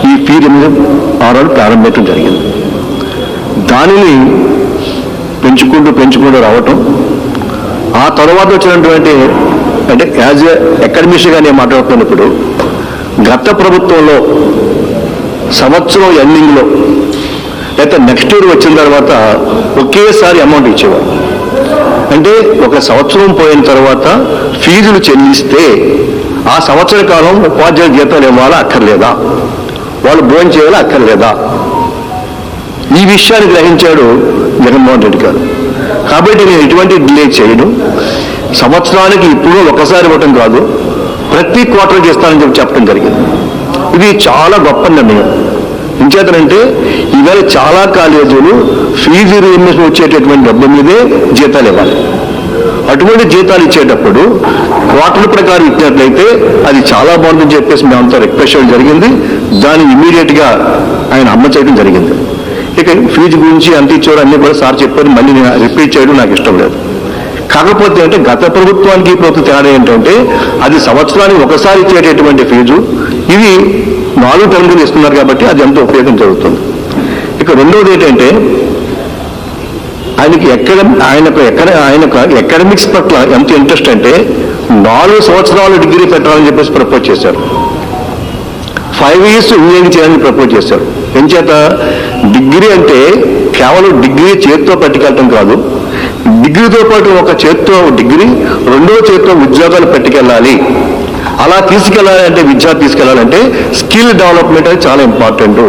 ఈ ఫీ రీఎంబర్స్మెంట్ ప్రారంభించడం జరిగింది. దానిని పెంచుకుంటూ రావటం, ఆ తర్వాత వచ్చినటువంటి అంటే యాజ్ ఎ అకాడమిషియన్గా నేను మాట్లాడుతున్నప్పుడు, గత ప్రభుత్వంలో సంవత్సరం ఎండింగ్లో లేకపోతే నెక్స్ట్ ఇయర్ వచ్చిన తర్వాత ఒకేసారి అమౌంట్ ఇచ్చేవారు. అంటే ఒక సంవత్సరం పోయిన తర్వాత ఫీజులు చెల్లిస్తే ఆ సంవత్సర కాలం ఉపాధ్యాయుల జీతాలు ఇవ్వాలా అక్కర్లేదా, వాళ్ళు భోజనం చేయాలా అక్కర్లేదా, ఈ విషయాన్ని గ్రహించాడు జగన్మోహన్ రెడ్డి గారు. కాబట్టి నేను ఎటువంటి డిలే చేయను. సంవత్సరానికి ఇప్పుడు ఒకసారి ఇవ్వటం కాదు, ప్రతి క్వార్టర్ చేస్తానని చెప్పడం జరిగింది. ఇది చాలా గొప్ప నిర్ణయం. ఇంచేతనంటే ఇవాళ చాలా కాలేజీలు ఫీజు రీయింబర్స్మెంట్ వచ్చేటటువంటి డబ్బు మీదే జీతాలు ఇవ్వాలి. అటువంటి జీతాలు ఇచ్చేటప్పుడు క్వార్టర్ ప్రకారం ఇచ్చినట్లయితే అది చాలా బాగుందని చెప్పేసి మేమంతా రిక్వెస్ట్ చేయడం జరిగింది. దాన్ని ఇమీడియట్గా ఆయన అమలు చేయడం జరిగింది. ఇక ఫీజు గురించి అంత ఇచ్చేవారు అన్నీ కూడా సార్ చెప్పారు, మళ్ళీ నేను రిపీట్ చేయడం నాకు ఇష్టం లేదు. కాకపోతే అంటే గత ప్రభుత్వానికి ప్రభుత్వ తేడా ఏంటంటే, అది సంవత్సరానికి ఒకసారి ఇచ్చేటటువంటి ఫీజు, ఇది 4 టర్ములు ఇస్తున్నారు కాబట్టి అది ఎంతో ఉపయోగం జరుగుతుంది. ఇక రెండవది ఏంటంటే, ఆయనకు అకాడమిక్స్ పట్ల ఎంత ఇంట్రెస్ట్ అంటే 4 సంవత్సరాలు డిగ్రీ పెట్టాలని చెప్పేసి ప్రపోజ్ చేశారు. 5 years ఇంజనీరింగ్ చేయాలని ప్రపోజ్ చేశారు. ఎంచేత డిగ్రీ అంటే కేవలం డిగ్రీ చేతితో పట్టుకెళ్ళటం కాదు, డిగ్రీతో పాటు ఒక చేతితో డిగ్రీ, రెండో చేతితో ఉద్యోగాలు పట్టుకెళ్ళాలి. అలా తీసుకెళ్ళాలంటే విద్యార్థి తీసుకెళ్లాలంటే స్కిల్ డెవలప్మెంట్ అనేది చాలా ఇంపార్టెంట్.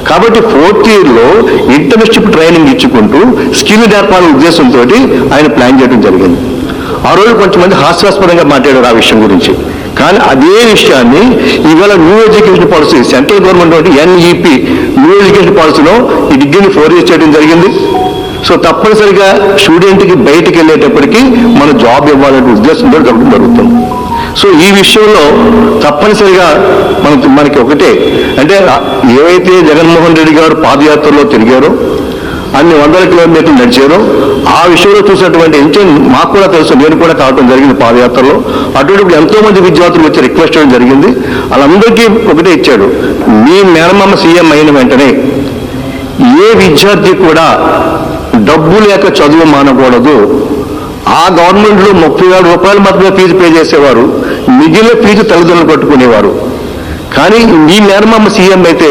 కాబట్టి 4th yearలో ఇంటర్న్షిప్ ట్రైనింగ్ ఇచ్చుకుంటూ స్కిల్ నేర్పాలనే ఉద్దేశంతో ఆయన ప్లాన్ చేయడం జరిగింది. ఆ రోజు కొంతమంది హాస్యాస్పదంగా మాట్లాడారు ఆ విషయం గురించి. కానీ అదే విషయాన్ని ఇవాళ new education policy, central government NEP new education పాలసీలో ఈ డిగ్రీని 4 years చేయడం జరిగింది. సో తప్పనిసరిగా స్టూడెంట్కి బయటికి వెళ్ళేటప్పటికీ మన జాబ్ ఇవ్వాలనే ఉద్దేశంతో జరగడం జరుగుతుంది. సో ఈ విషయంలో తప్పనిసరిగా మనకి ఒకటే అంటే, ఏవైతే జగన్మోహన్ రెడ్డి గారు పాదయాత్రలో తిరిగారో, అన్ని 100 కిలోమీటర్లు నడిచారో, ఆ విషయంలో చూసినటువంటి మాకు కూడా తెలుసు, నేను కూడా కావడం జరిగింది పాదయాత్రలో. అటువంటి ఎంతో మంది విద్యార్థులు వచ్చి రిక్వెస్ట్ చేయడం జరిగింది. వాళ్ళందరికీ ఒకటే ఇచ్చాడు, మీ మేనమామ సీఎం అయిన వెంటనే ఏ విద్యార్థి కూడా డబ్బు లేక చదువు మానకూడదు. ఆ గవర్నమెంట్లో 30,000 రూపాయలు మాత్రమే ఫీజు పే చేసేవారు, మిగిలిన ఫీజు తల్లిదండ్రులు కట్టుకునేవారు. కానీ మీ మేనమామ సీఎం అయితే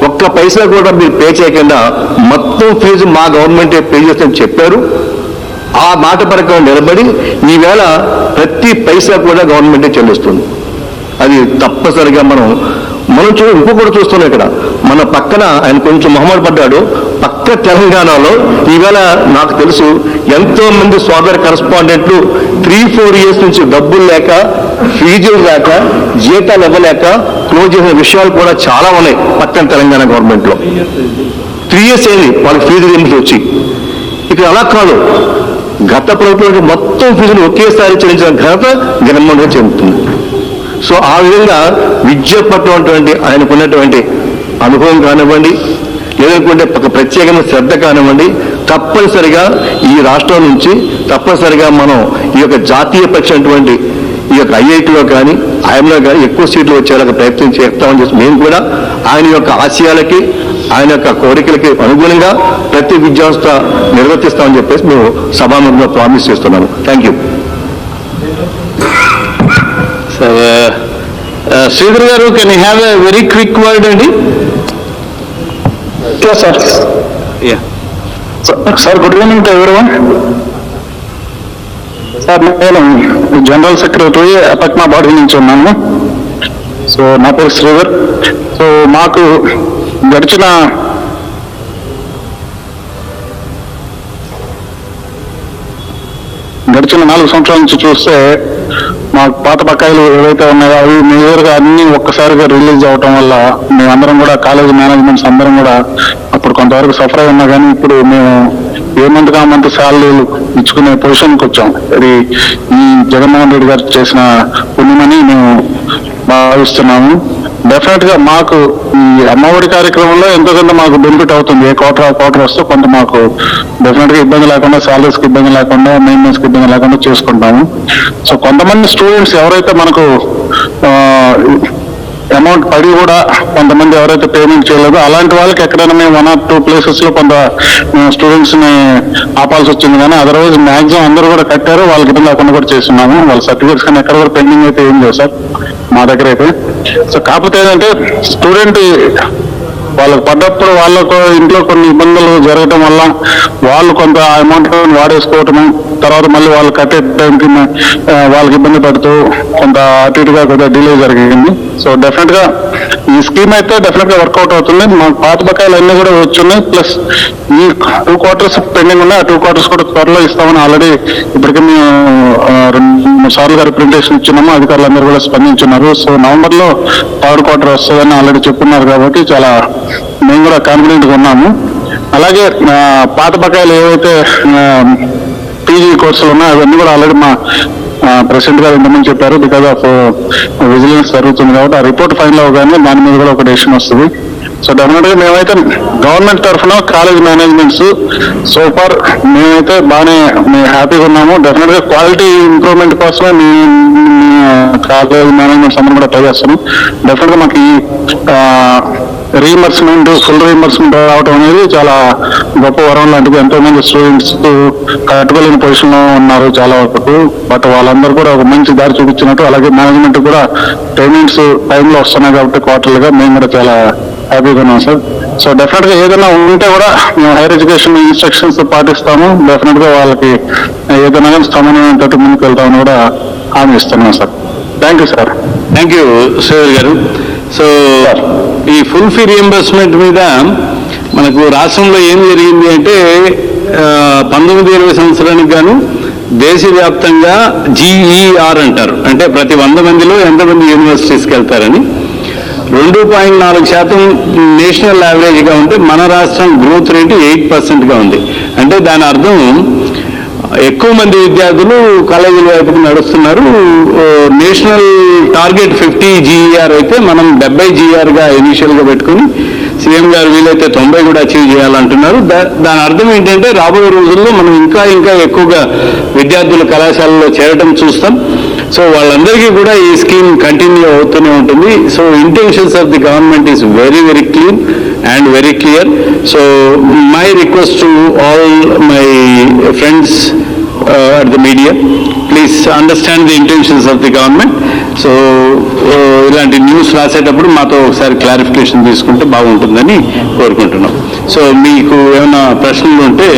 ఒక్క పైసా కూడా మీరు పే చేయకుండా మొత్తం ఫీజు మా గవర్నమెంటే పే చేస్తామని చెప్పారు. ఆ మాట ప్రకారం నిలబడి ఈవేళ ప్రతి పైసా కూడా గవర్నమెంటే చెల్లిస్తుంది. అది తప్పనిసరిగా మనం ఇంకొకటి చూస్తున్నాం. ఇక్కడ మన పక్కన ఆయన కొంచెం మొహమాట పడ్డాడు, పక్క తెలంగాణలో ఈవేళ నాకు తెలుసు ఎంతో మంది సోదర కరెస్పాండెంట్లు 3-4 years నుంచి డబ్బులు లేక, ఫీజులు లేక, జీతాలు ఇవ్వలేక క్లోజ్ చేసిన విషయాలు కూడా చాలా ఉన్నాయి పక్కన తెలంగాణ గవర్నమెంట్లో. 3 years అయింది వాళ్ళకి ఫీజు రీయింబర్స్మెంట్ వచ్చి. ఇక్కడ అలా కాదు, గత ప్రభుత్వానికి మొత్తం ఫీజులు ఒకేసారి చెల్లించిన ఘనత జగన్మోహన్ రెడ్డి చెందుతుంది. సో ఆ విధంగా విద్య పట్ల ఆయనకున్నటువంటి అనుభవం కానివ్వండి, లేదనుకుంటే ప్రత్యేకమైన శ్రద్ధ కానివ్వండి, తప్పనిసరిగా ఈ రాష్ట్రం నుంచి తప్పనిసరిగా మనం ఈ యొక్క జాతీయ పరీక్షటువంటి ఈ యొక్క IITలో కానీ IIMలో కానీ ఎక్కువ సీట్లు వచ్చేలాగా ప్రయత్నం చేస్తామని చెప్పి మేము కూడా ఆయన యొక్క ఆశయాలకి, ఆయన యొక్క కోరికలకి అనుగుణంగా ప్రతి విద్యాసంస్థ నిర్వర్తిస్తామని చెప్పేసి మేము సభాముఖంగా ప్రామిస్ చేస్తున్నాము. Thank you. శ్రీధర్ గారు, can you have a very quick word అండి? Yes, sir. Yeah. Sir, good evening to everyone. Sir నేను జనరల్ సెక్రటరీ అపక్మా బాడీ నుంచి ఉన్నాను. సో నా పేరు శ్రీధర్. సో మాకు గడిచిన 4 సంవత్సరాల నుంచి చూస్తే మా పాత బకాయిలు ఏవైతే ఉన్నాయో అవి మేజర్గా అన్ని ఒక్కసారిగా రిలీజ్ అవటం వల్ల మేమందరం కూడా కాలేజ్ మేనేజ్మెంట్స్ అందరం కూడా అప్పుడు కొంతవరకు సఫర్ అయి ఉన్నా కానీ ఇప్పుడు మేము ఏ మంత్ ఆ మంత్ శాలరీలు ఇచ్చుకునే పొజిషన్కి వచ్చాం. అది ఈ జగన్మోహన్ రెడ్డి గారు చేసిన పుణ్యమని మేము భావిస్తున్నాము. డెఫినెట్ గా మాకు ఈ అమ్మఒడి కార్యక్రమంలో ఎంతో కొంత మాకు బెనిఫిట్ అవుతుంది. ఏ క్వార్టర్ వస్తే కొంత మాకు డెఫినెట్ గా ఇబ్బంది లేకుండా, సాలరీస్ కి ఇబ్బంది లేకుండా, మెయింటెనెన్స్ కి ఇబ్బంది లేకుండా చేసుకుంటాము. సో కొంతమంది స్టూడెంట్స్ ఎవరైతే మనకు అమౌంట్ పడి కూడా కొంతమంది ఎవరైతే పేమెంట్ చేయలేదో అలాంటి వాళ్ళకి ఎక్కడైనా మేము 1 or 2 places లో కొంత స్టూడెంట్స్ ని ఆపాల్సి వచ్చింది. కానీ అదర్వైజ్ మాక్సిమం అందరూ కూడా కట్టారు, వాళ్ళకి ఇబ్బంది లేకుండా కూడా చేస్తున్నాము. వాళ్ళ సర్టిఫికేట్స్ కానీ ఎక్కడ కూడా పెండింగ్ అయితే ఏం లేదు సార్ మా దగ్గర అయితే. సో కాకపోతే ఏంటంటే స్టూడెంట్ వాళ్ళకు పడ్డప్పుడు వాళ్ళకు ఇంట్లో కొన్ని ఇబ్బందులు జరగటం వల్ల వాళ్ళు కొంత అమౌంట్ వాడేసుకోవటము, తర్వాత మళ్ళీ వాళ్ళు కట్టే టైంకి వాళ్ళకి ఇబ్బంది పడుతూ కొంత అటు ఇటుగా కొద్దిగా డిలే జరిగింది. సో డెఫినెట్ గా ఈ స్కీమ్ అయితే డెఫినెట్ గా వర్కౌట్ అవుతుంది. మాకు పాత బకాయిలు అన్ని కూడా వచ్చున్నాయి. ప్లస్ ఈ 2 quarters పెండింగ్ ఉన్నాయి. ఆ 2 quarters కూడా త్వరలో ఇస్తామని ఆల్రెడీ ఇప్పటికే మేము 2-3 సార్లుగా రిప్రజెంటేషన్ ఇచ్చినాము. అధికారులందరూ కూడా స్పందించున్నారు. సో నవంబర్ లో 3rd quarter వస్తుందని ఆల్రెడీ చెప్తున్నారు కాబట్టి చాలా మేము కూడా కాన్ఫిడెంట్ గా ఉన్నాము. అలాగే పాత బకాయిలు ఏవైతే పీజీ కోర్సులు ఉన్నాయో అవన్నీ కూడా ఆల్రెడీ మా ప్రెసిడెంట్ గారు ఇంతకుముందు చెప్పారు. బికాస్ ఆఫ్ విజిలెన్స్ జరుగుతుంది కాబట్టి ఆ రిపోర్ట్ ఫైనల్ అవగానే దాని మీద కూడా ఒక డెసిషన్ వస్తుంది. సో డెఫినెట్ గా మేమైతే గవర్నమెంట్ తరఫున కాలేజ్ మేనేజ్మెంట్స్ సో ఫార్ మేమైతే బాగానే హ్యాపీగా ఉన్నాము. డెఫినెట్ గా క్వాలిటీ ఇంప్రూవ్మెంట్ కోసమే కాలేజ్ మేనేజ్మెంట్స్ అందరం కూడా ట్రై చేస్తున్నాం. డెఫినెట్ గా మాకు ఈ రీఎంబర్స్మెంట్, ఫుల్ రీఎంబర్స్మెంట్ రావడం అనేది చాలా గొప్ప వరం లాంటిది. ఎంతో మంది స్టూడెంట్స్ కట్టుకోలేని పొజిషన్ లో ఉన్నారు చాలా వరకు. బట్ వాళ్ళందరూ కూడా ఒక మంచి దారి చూపించినట్టు, అలాగే మేనేజ్మెంట్ కూడా పేమెంట్స్ టైంలో వస్తున్నాయి కాబట్టి క్వార్టర్లుగా మేము కూడా చాలా హ్యాపీగా ఉన్నాం సార్. సో డెఫినెట్ గా ఏదైనా ఉంటే కూడా మేము హైయర్ ఎడ్యుకేషన్ ఇన్స్ట్రక్షన్స్ పాటిస్తాము. డెఫినెట్ గా వాళ్ళకి ఏదైనా కానీ సమన్వయంతో ముందుకు వెళ్తామని కూడా హామీ ఇస్తున్నాం sir. Thank you sir. Thank you Sridhar గారు. సో ఈ ఫుల్ ఫీ రియంబర్స్మెంట్ మీద మనకు రాష్ట్రంలో ఏం జరిగింది అంటే 19-20 సంవత్సరానికి గాను దేశవ్యాప్తంగా GER అంటారు, అంటే ప్రతి 100 మందిలో ఎంతమంది యూనివర్సిటీస్కి వెళ్తారని. 2.4% నేషనల్ యావరేజ్గా ఉంటే మన రాష్ట్రం గ్రోత్ రేటు 8%గా ఉంది. అంటే దాని అర్థం ఎక్కువ మంది విద్యార్థులు కాలేజీల వైపుకు నడుస్తున్నారు. నేషనల్ టార్గెట్ 50 GER అయితే మనం 70 GERగా ఇనీషియల్గా పెట్టుకుని సీఎం గారు వీలైతే 90 కూడా అచీవ్ చేయాలంటున్నారు. దాని అర్థం ఏంటంటే రాబోయే రోజుల్లో మనం ఇంకా ఎక్కువగా విద్యార్థులు కళాశాలలో చేరడం చూస్తాం. సో వాళ్ళందరికీ కూడా ఈ స్కీమ్ కంటిన్యూ అవుతూనే ఉంటుంది. So intentions of the government is very clean and very clear. So my request to all my friends at the media, please understand the intentions of the government. So ఇలాంటి న్యూస్ రాసేటప్పుడు మాతో ఒకసారి క్లారిఫికేషన్ తీసుకుంటే బాగుంటుందని కోరుకుంటున్నాం. సో మీకు ఏమైనా ప్రశ్నలు ఉంటే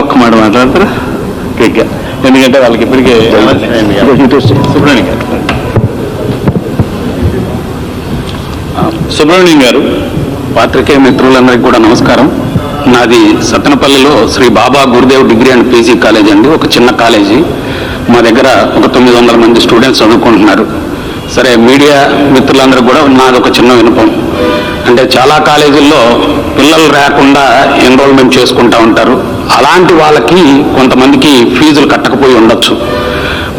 ఒక్క మాట మాట్లాడతారా? ఎందుకంటే వాళ్ళకి ఇప్పటికే సుబ్రహ్మణ్యం గారు. సుబ్రహ్మణ్యం గారు. పాత్రికేయ మిత్రులందరికీ కూడా నమస్కారం. నాది సత్తెనపల్లిలో Sri Baba Gurudev degree and PG college అండి, ఒక చిన్న కాలేజీ. మా దగ్గర ఒక 900 మంది స్టూడెంట్స్ చదువుకుంటున్నారు. సరే, మీడియా మిత్రులందరూ కూడా నాది ఒక చిన్న వినపం. అంటే చాలా కాలేజీల్లో పిల్లలు రాకుండా ఎన్రోల్మెంట్ చేసుకుంటూ ఉంటారు. అలాంటి వాళ్ళకి కొంతమందికి ఫీజులు కట్టకపోయి ఉండొచ్చు.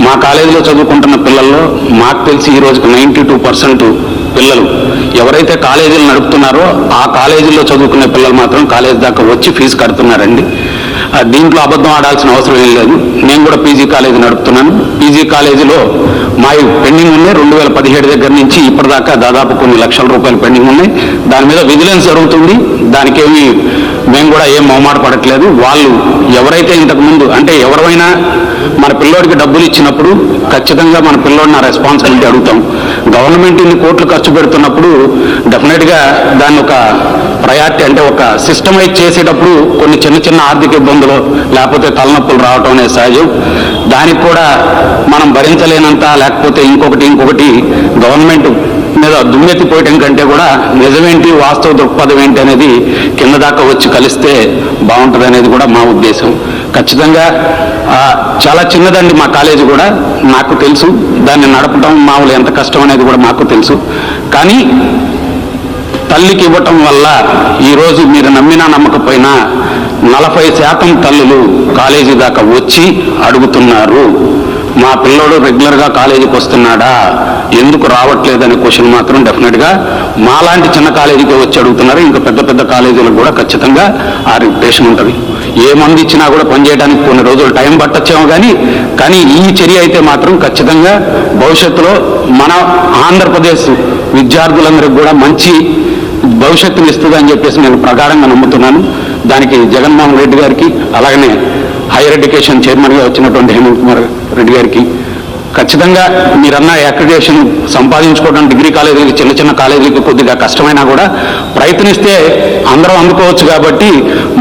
మా కాలేజీలో చదువుకుంటున్న పిల్లల్లో మాకు తెలిసి ఈ రోజుకి 92% పిల్లలు ఎవరైతే కాలేజీలు నడుపుతున్నారో ఆ కాలేజీలో చదువుకునే పిల్లలు మాత్రం కాలేజీ దాకా వచ్చి ఫీజు కడుతున్నారండి. దీంట్లో అబద్ధం ఆడాల్సిన అవసరం ఏం లేదు. నేను కూడా పీజీ కాలేజీ నడుపుతున్నాను. పీజీ కాలేజీలో మా పెండింగ్ ఉన్నాయి. 2017 దగ్గర నుంచి ఇప్పటిదాకా దాదాపు కొన్ని లక్షల రూపాయలు పెండింగ్ ఉన్నాయి. దాని మీద విజిలెన్స్ జరుగుతుంది. దానికేమి మేము కూడా ఏం మొహమాట పడట్లేదు. వాళ్ళు ఎవరైతే ఇంతకుముందు అంటే ఎవరైనా మన పిల్లోడికి డబ్బులు ఇచ్చినప్పుడు ఖచ్చితంగా మన పిల్లోడిని రెస్పాన్సిబిలిటీ అడుగుతాం. గవర్నమెంట్ ఇన్ని కోట్లు ఖర్చు పెడుతున్నప్పుడు డెఫినెట్గా దాన్ని ఒక ప్రయారిటీ అంటే ఒక సిస్టమైజ్ చేసేటప్పుడు కొన్ని చిన్న చిన్న ఆర్థిక ఇబ్బందులు లేకపోతే తలనొప్పులు రావటం అనేది సహజం. దానికి కూడా మనం భరించలేనంత లేకపోతే ఇంకొకటి గవర్నమెంట్ మీద దుమ్మెత్తిపోయటం కంటే కూడా నిజమేంటి వాస్తవ దృక్పథం ఏంటి అనేది కింద దాకా వచ్చి కలిస్తే బాగుంటుంది అనేది కూడా మా ఉద్దేశం. ఖచ్చితంగా చాలా చిన్నదండి మా కాలేజీ కూడా, నాకు తెలుసు. దాన్ని నడపడం మామూలు ఎంత కష్టం అనేది కూడా మాకు తెలుసు. కానీ తల్లికి ఇవ్వటం వల్ల ఈరోజు మీరు నమ్మినా నమ్మకపోయినా 40% తల్లులు కాలేజీ దాకా వచ్చి అడుగుతున్నారు, మా పిల్లోడు రెగ్యులర్గా కాలేజీకి వస్తున్నాడా, ఎందుకు రావట్లేదనే క్వశ్చన్ మాత్రం డెఫినెట్గా మాలాంటి చిన్న కాలేజీకి వచ్చి అడుగుతున్నారు. ఇంకా పెద్ద పెద్ద కాలేజీలకు కూడా ఖచ్చితంగా ఆ రిప్యుటేషన్ ఉంటుంది. ఏ మంది ఇచ్చినా కూడా పనిచేయడానికి కొన్ని రోజులు టైం పట్టచ్చేమో కానీ ఈ చర్య అయితే మాత్రం ఖచ్చితంగా భవిష్యత్తులో మన ఆంధ్రప్రదేశ్ విద్యార్థులందరికీ కూడా మంచి భవిష్యత్తుని ఇస్తుందని చెప్పేసి నేను ప్రగాఢంగా నమ్ముతున్నాను. దానికి జగన్మోహన్ రెడ్డి గారికి, అలాగనే హైయర్ ఎడ్యుకేషన్ చైర్మన్గా వచ్చినటువంటి హేమంత్ కుమార్ రెడ్డి గారికి ఖచ్చితంగా మీరన్న అక్రిడిటేషన్ సంపాదించుకోవడం డిగ్రీ కాలేజీలకి చిన్న చిన్న కాలేజీలకి కొద్దిగా కష్టమైనా కూడా ప్రయత్నిస్తే అందరం అందుకోవచ్చు. కాబట్టి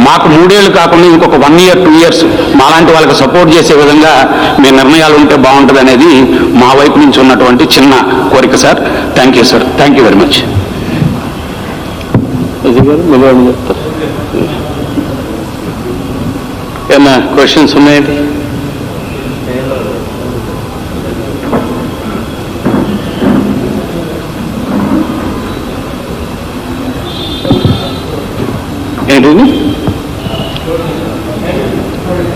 మాకు 3 ఏళ్ళు కాకుండా ఇంకొక 1 year 2 years మాలాంటి వాళ్ళకి సపోర్ట్ చేసే విధంగా మీ నిర్ణయాలు ఉంటే బాగుంటుంది అనేది మా వైపు నుంచి ఉన్నటువంటి చిన్న కోరిక sir. Thank you sir, thank you very much. ఏమన్నా క్వశ్చన్స్ ఉన్నాయండి? ఏంటి?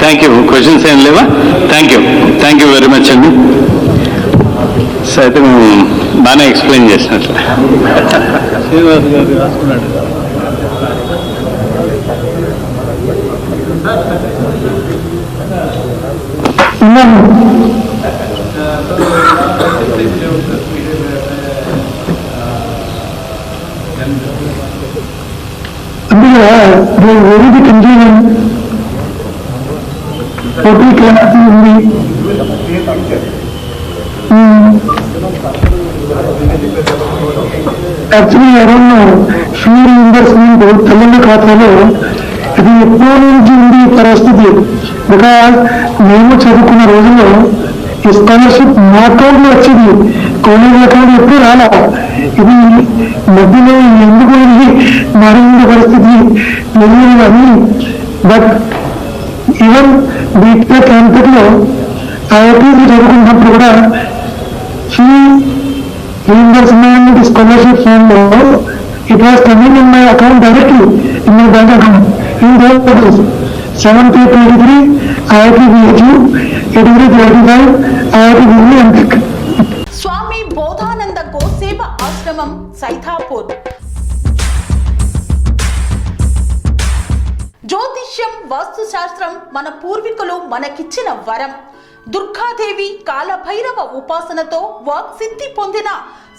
Thank you. క్వశ్చన్స్ ఏం లేవా? థ్యాంక్ యూ వెరీ మచ్ అండి. సో అయితే మేము బాగానే ఎక్స్ప్లెయిన్ చేసినట్లు. శ్రీనివాస్ గారు రాసుకున్నాడు. అందులో వెరీ కంటిన్యూన్ ఓటీ క్లాస్ ఉంది. యాక్చువల్లీ ఎవరన్నా ఫీ రీయింబర్స్మెంట్ తల్లి ఖాతాలో ఇది ఎప్పుడో నుంచి ఉంది పరిస్థితి. బికాజ్ మేము చదువుకున్న రోజుల్లో ఈ స్కాలర్షిప్ మా అకౌంట్లో వచ్చేది, కాలేజ్ అకౌంట్ ఎప్పుడు రాలా. ఇది మధ్యలో ఎందుకు మారింది పరిస్థితి తెలియదు అని. బట్ ఈవెన్ బీటెక్ ఎంటెక్లో ఐఐటీసీ చదువుకున్నప్పుడు కూడా ఫీ రీయింబర్స్మెంట్ స్కాలర్షిప్ ఫండ్ లో it was coming in my account directly in my bank account in those days. 70-23 IIT BHU, 83-85 IIT BHU MTech. Swami Bodhananda Goseva Ashram Saithapur. జ్యోతిష్యం, వాస్తుశాస్త్రం మన పూర్వీకులు మనకిచ్చిన వరం. దుర్గాదేవి, కాలభైరవ ఉపాసనతో వాక్సిద్ధి పొందిన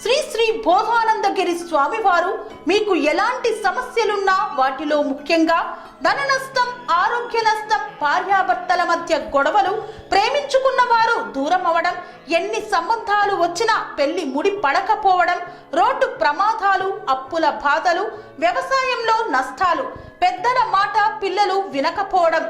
శ్రీ శ్రీ బోధానందగిరి స్వామివారు మీకు ఎలాంటి సమస్యలున్నా, వాటిలో ముఖ్యంగా ధన నష్టం, ఆరోగ్య నష్టం, భార్యాభర్తల మధ్య గొడవలు, ప్రేమించుకున్న వారు దూరం అవడం, ఎన్ని సంబంధాలు వచ్చినా పెళ్లి ముడి పడకపోవడం, రోడ్డు ప్రమాదాలు, అప్పుల బాధలు, వ్యవసాయంలో నష్టాలు, పెద్దల మాట పిల్లలు వినకపోవడం,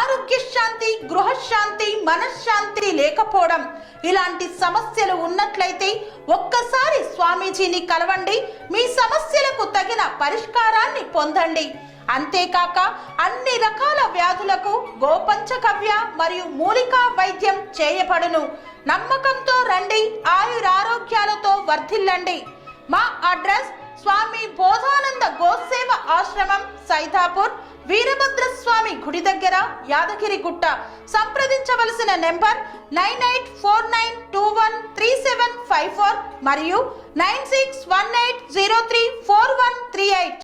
ఆరోగ్య శాంతి, గృహశాంతి, మనశ్శాంతి లేకపోవడం, ఇలాంటి సమస్యలు ఉన్నట్లయితే ఒక్కసారి స్వామీజీని కలవండి. మీ సమస్యలకు తగిన పరిష్కారాన్ని పొందండి. అంతేకాక అన్ని రకాల వ్యాధులకు గోపంచకవ్య మరియు మూలికా వైద్యం చేయబడును. నమ్మకంతో రండి, ఆయురారోగ్యాలతో వర్ధిల్లండి. మా అడ్రస్ స్వామి బోధానంద గోసేవ ఆశ్రమం, సైథాపూర్, వీరభద్రస్వామి గుడి దగ్గర, యాదగిరిగుట్ట. సంప్రదించవలసిన నెంబర్ 9849213754 మరియు 9618034138.